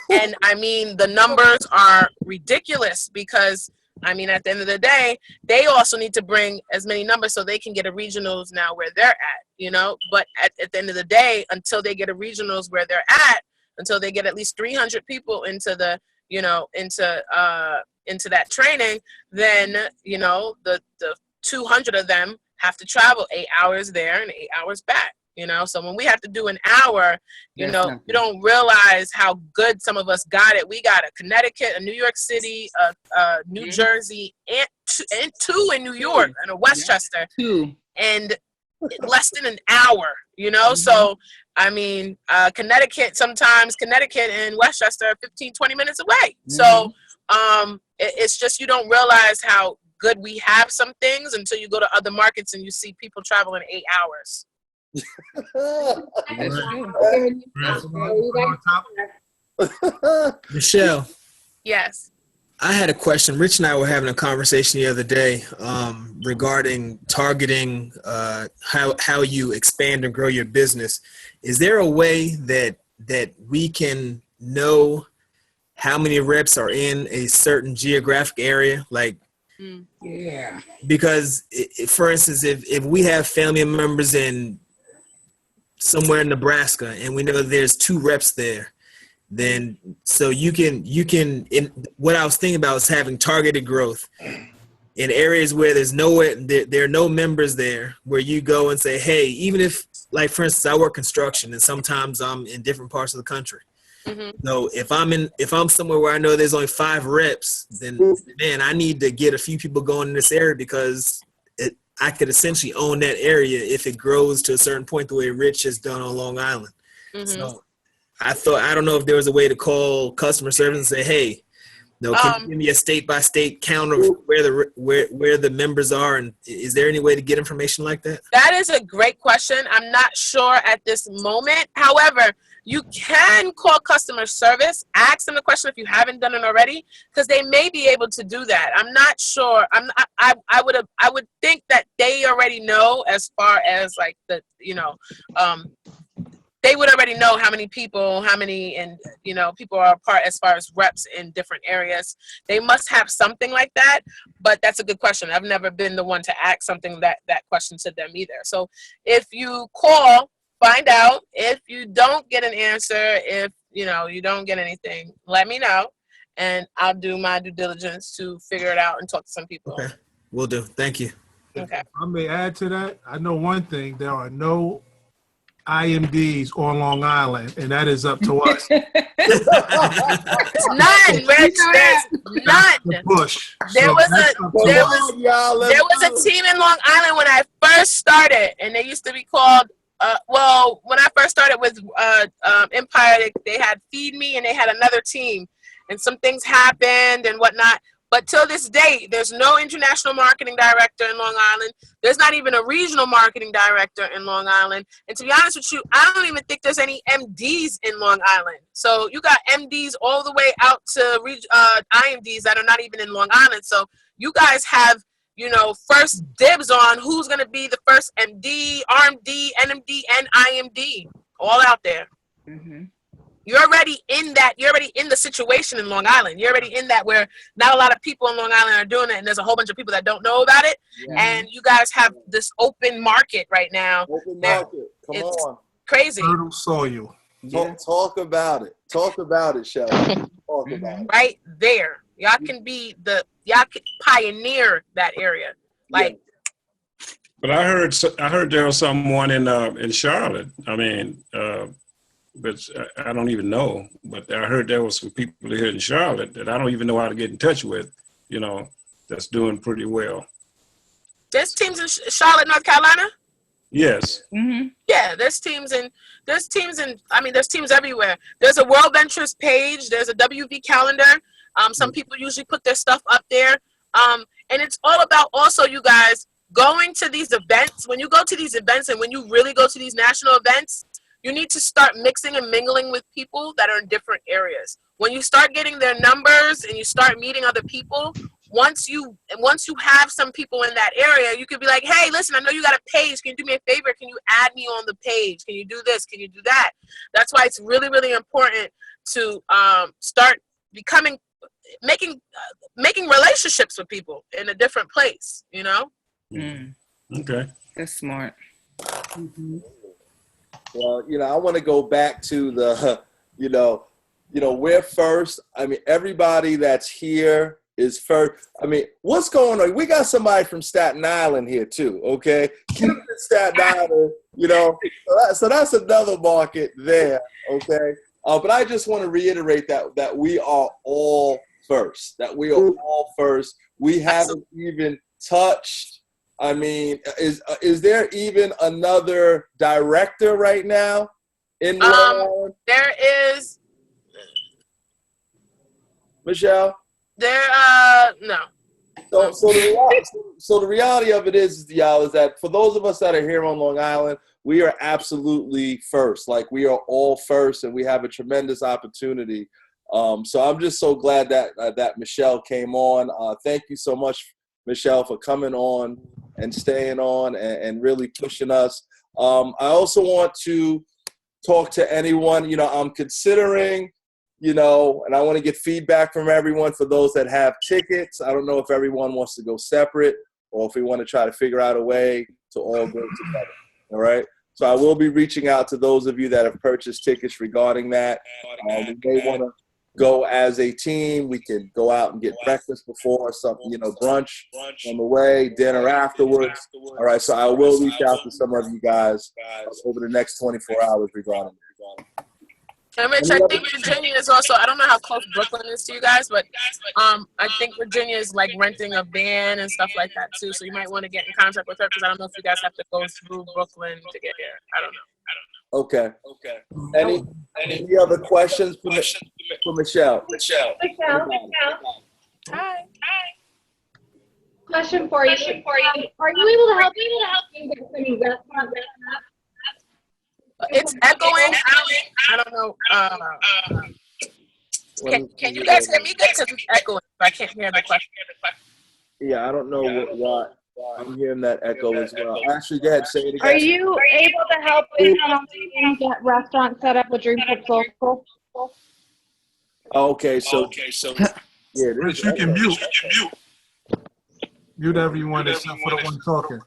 And I mean, the numbers are ridiculous because I mean, at the end of the day, they also need to bring as many numbers so they can get a regionals now where they're at, But at the end of the day, until they get a regionals where they're at, until they get at least 300 people into the into that training, then the 200 of them have to travel 8 hours there and 8 hours back. So when we have to do an hour, you don't realize how good some of us got it. We got a Connecticut, a New York City, a New Jersey, and 2 in New York, and a Westchester, and less than an hour. So I mean, Connecticut and Westchester are 15-20 minutes away. So it's just you don't realize how good we have some things until you go to other markets and you see people traveling 8 hours.
Michelle.
Yes.
I had a question. Rich and I were having a conversation the other day regarding targeting how you expand and grow your business. Is there a way that we can know how many reps are in a certain geographic area? Like,
yeah.
Because, for instance, if we have family members in somewhere in Nebraska and we know there's 2 reps there, then so you can what I was thinking about is having targeted growth in areas where there are no members there, where you go and say, hey, even if, like, for instance, I work construction and sometimes I'm in different parts of the country. So if I'm somewhere where I know there's only 5 reps, then man, I need to get a few people going in this area because I could essentially own that area if it grows to a certain point the way Rich has done on Long Island. So I don't know if there was a way to call customer service and say, hey, can you give me a state-by-state count of where the members are, and is there any way to get information like that?
That is a great question. I'm not sure at this moment. However, You can call customer service, ask them the question if you haven't done it already, because they may be able to do that. I'm not sure. I would think that they already know, as far as like the, they would already know how many people, people are part as far as reps in different areas. They must have something like that, but that's a good question. I've never been the one to ask something that question to them either. So if you call, find out. If you don't get an answer, if you don't get anything, let me know, and I'll do my due diligence to figure it out and talk to some people.
Okay, will do. Thank you.
Okay.
I may add to that. I know one thing: there are no IMDs on Long Island, and that is up to us.
None, Rich. There's none.
Push.
There was a team in Long Island when I first started, and they used to be called. When I first started with Empire, they had Feed Me, and they had another team, and some things happened and whatnot. But till this day, there's no international marketing director in Long Island. There's not even a regional marketing director in Long Island. And to be honest with you, I don't even think there's any MDs in Long Island. So you got MDs all the way out to IMDs that are not even in Long Island. So you guys have, first dibs on who's going to be the first MD, RMD, NMD, and IMD, all out there.
Mm-hmm.
You're already in that. You're already in the situation in Long Island. You're already in that where not a lot of people in Long Island are doing it, and there's a whole bunch of people that don't know about it. Yeah. And you guys have this open market right now.
Open market. Come on.
Crazy.
Fertile soil.
Talk about it. Talk about it, Shelly. Talk about it.
Right there. Y'all can pioneer that area. Like.
But I heard there was someone in Charlotte. I mean, but I don't even know. But I heard there was some people here in Charlotte that I don't even know how to get in touch with, that's doing pretty well.
There's teams in Charlotte, North Carolina?
Yes.
Mm-hmm.
Yeah, there's teams everywhere. There's a World Ventures page. There's a WV calendar. Some people usually put their stuff up there. And it's all about also, you guys, going to these events. When you go to these events and when you really go to these national events, you need to start mixing and mingling with people that are in different areas. When you start getting their numbers and you start meeting other people, once you have some people in that area, you could be like, hey, listen, I know you got a page. Can you do me a favor? Can you add me on the page? Can you do this? Can you do that? That's why it's really, really important to start making relationships with people in a different place,
Okay.
That's smart.
Mm-hmm.
Well, I want to go back to the, we're first. I mean, everybody that's here is first. I mean, what's going on? We got somebody from Staten Island here too, okay? Get them to Staten Island, so that's another market there, okay? But I just want to reiterate that we are all first, We haven't even touched. I mean, is there even another director right now in Long Island?
There is.
Michelle?
No.
So the reality of it is, y'all, is that for those of us that are here on Long Island, we are absolutely first. Like, we are all first, and we have a tremendous opportunity. So I'm just so glad that Michelle came on. Thank you so much, Michelle, for coming on and staying on and really pushing us. I also want to talk to anyone, I'm considering, and I want to get feedback from everyone for those that have tickets. I don't know if everyone wants to go separate or if we want to try to figure out a way to all go together. All right. So I will be reaching out to those of you that have purchased tickets regarding that. We may want to go as a team. We can go out and get breakfast before something, brunch on the way, dinner afterwards. All right, so I will reach out to some of you guys over the next 24 hours regarding it.
And Rich, I think Virginia is also, I don't know how close Brooklyn is to you guys, but I think Virginia is like renting a van and stuff like that too. So you might want to get in contact with her because I don't know if you guys have to go through Brooklyn to get here. I don't know.
Okay. Any other questions for Michelle?
Michelle.
Hi.
Question for you. Are you able to help me get some restaurant?
It's echoing. I don't know. Can you guys hear me good? Because it's echoing. I can't hear the question.
Yeah, I don't know why. I'm hearing that echo as well. Ashley, go ahead, say it again.
Are you able to help with get restaurant set up with Dream Trips Local?
Okay, so yeah,
Rich, you can mute. Mute everyone except for the one talking.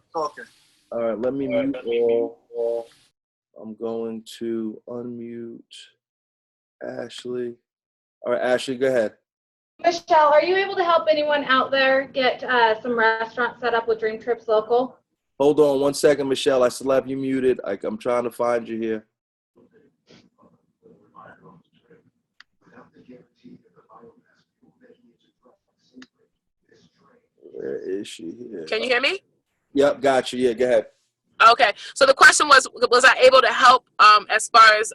All right, let me mute all. I'm going to unmute Ashley. All right, Ashley, go ahead.
Michelle, are you able to help anyone out there get some restaurants set up with Dream Trips Local?
Hold on 1 second, Michelle. I still have you muted. I'm trying to find you here. Where is she here?
Can you hear me?
Yep, got you. Yeah, go ahead.
Okay. So the question was I able to help as far as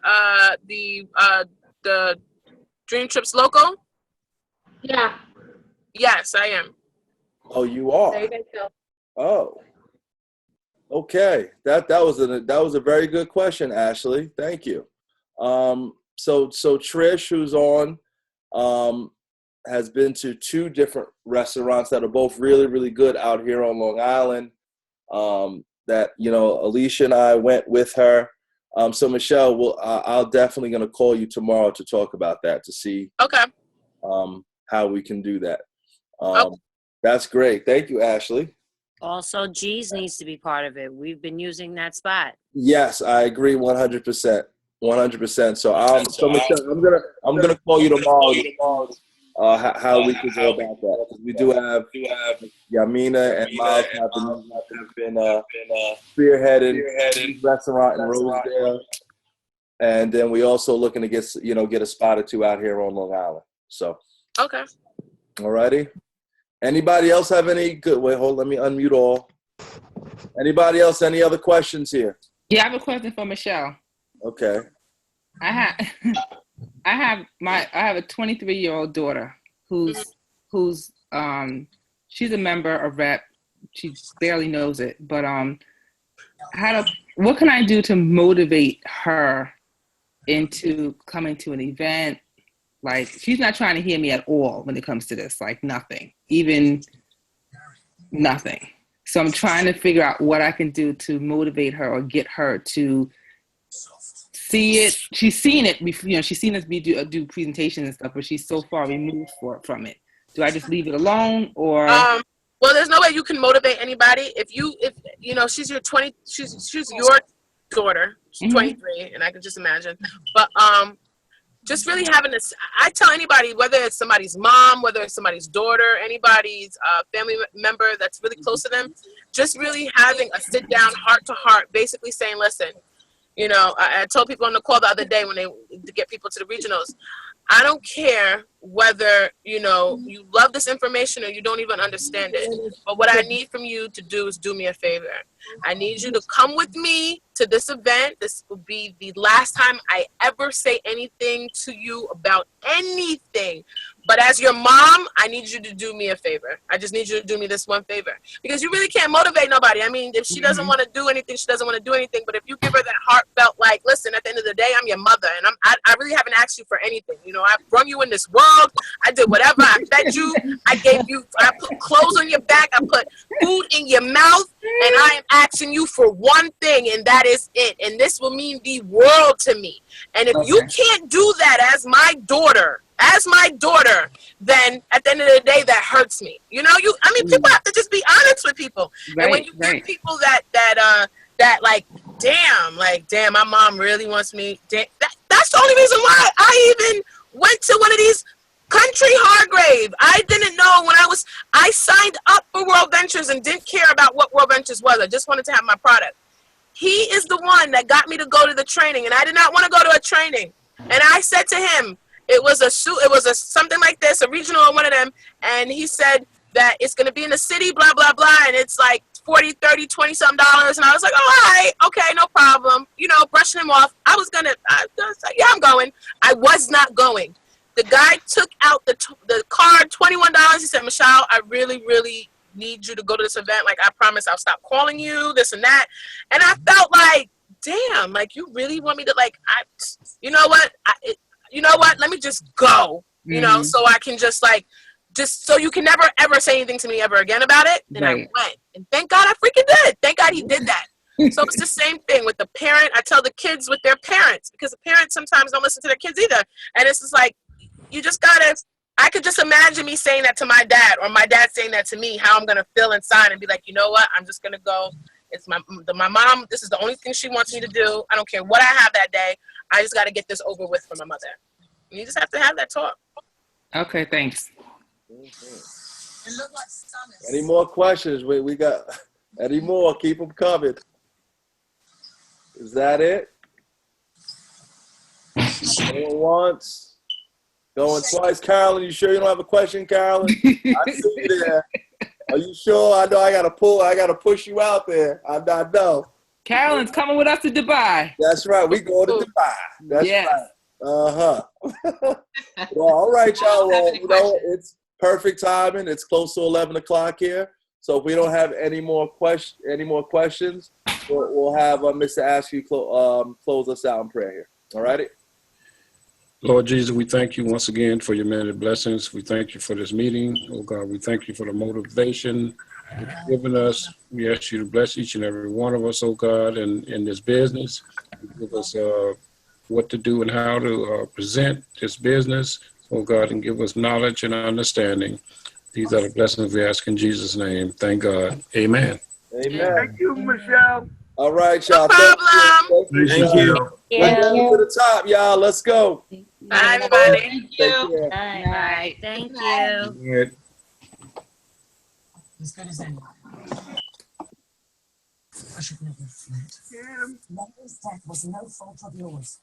the Dream Trips Local?
Yeah.
Yes, I am.
Oh, you are.
There you guys go.
Oh. Okay. That was a very good question, Ashley. Thank you. So Trish, who's on, has been to 2 different restaurants that are both really, really good out here on Long Island. That, Alicia and I went with her. So Michelle, I'll definitely going to call you tomorrow to talk about that, to see how we can do that. That's great. Thank you, Ashley.
Also, G's needs to be part of it. We've been using that spot.
Yes, I agree 100%. 100%. So Michelle, I'm gonna call you tomorrow. How we can go about that? We do have Yamina and Miles have been spearheading the restaurant in Rosedale, and then we also looking to get a spot or 2 out here on Long Island. So
okay,
alrighty. Anybody else have any good? Wait, hold. Let me unmute all. Anybody else? Any other questions here?
Yeah, I have a question for Michelle.
Okay.
I have a 23-year-old daughter who's she's a member of rep. She barely knows it, but what can I do to motivate her into coming to an event? Like, she's not trying to hear me at all when it comes to this, like nothing, even nothing. So I'm trying to figure out what I can do to motivate her or get her to see it. She's seen it before, she's seen us do presentations and stuff, but she's so far removed from it. Do I just leave it alone, or?
Well, there's no way you can motivate anybody if she's your daughter. She's 23, and I can just imagine. But just really having this, I tell anybody, whether it's somebody's mom, whether it's somebody's daughter, anybody's family member that's really close to them, just really having a sit down, heart to heart, basically saying, listen, I told people on the call the other day to get people to the regionals, I don't care whether, you love this information or you don't even understand it. But what I need from you to do is do me a favor. I need you to come with me to this event. This will be the last time I ever say anything to you about anything. But as your mom, I need you to do me a favor. I just need you to do me this one favor. Because you really can't motivate nobody. I mean, if she doesn't want to do anything, she doesn't want to do anything. But if you give her that heartfelt, like, listen, at the end of the day, I'm your mother. And I really haven't asked you for anything. I brought you in this world. I did whatever. I fed you. I put clothes on your back. I put food in your mouth. And I am asking you for one thing, and that is it. And this will mean the world to me. And if you can't do that as my daughter, then at the end of the day, that hurts me. People have to just be honest with people. Right, and when you get people that like, damn, my mom really wants me. That's the only reason why I even went to one of these Country Hargrave. I didn't know I signed up for World Ventures and didn't care about what World Ventures was. I just wanted to have my product. He is the one that got me to go to the training, and I did not want to go to a training. And I said to him, it was something like this, a regional or one of them, and he said that it's going to be in the city, blah, blah, blah, and it's like $40, $30, $20-something, and I was like, all right, okay, no problem. Brushing him off. I was like, yeah, I'm going. I was not going. The guy took out the card, $21. He said, Michelle, I really, really need you to go to this event. Like, I promise I'll stop calling you, this and that. And I felt like, damn, like, you really want me to, like, you know what? Let me just go, you know, so I can just, like, just so you can never, ever say anything to me ever again about it. And I went. And thank God I freaking did. Thank God he did that. So it's the same thing with the parent. I tell the kids with their parents, because the parents sometimes don't listen to their kids either. And it's just like, you just gotta, I could just imagine me saying that to my dad, or my dad saying that to me, how I'm gonna feel inside and be like, you know what, I'm just gonna go. It's my mom, this is the only thing she wants me to do. I don't care what I have that day. I just gotta get this over with for my mother. And you just have to have that talk.
Okay, thanks.
Any more questions? We got any more? Keep them coming. Is that it? Going once, going twice. Carolyn, you sure you don't have a question, Carolyn? I see you there. Are you sure? I know I gotta push you out there. I know.
Carolyn's coming with us to Dubai.
That's right. We go to Dubai. That's right. Well, all right, y'all. Well, you know, it's perfect timing. It's close to 11 o'clock here. So if we don't have any more questions, we'll have Mr. Askew close us out in prayer here. All righty.
Lord Jesus, we thank you once again for your many blessings. We thank you for this meeting. Oh God, we thank you for the motivation you've given us. We ask you to bless each and every one of us, oh God, in this business. Give us what to do and how to present this business, oh God, and give us knowledge and understanding. These are the blessings we ask in Jesus' name. Thank God. Amen.
Amen.
Thank you, Michelle.
All right, y'all.
No problem.
Thank you. Let's go to the top, y'all. Let's go.
Bye, everybody.
Thank you.
Bye. Thank you.
As good as anyone. I should never have fled. Memory's death was no fault of yours.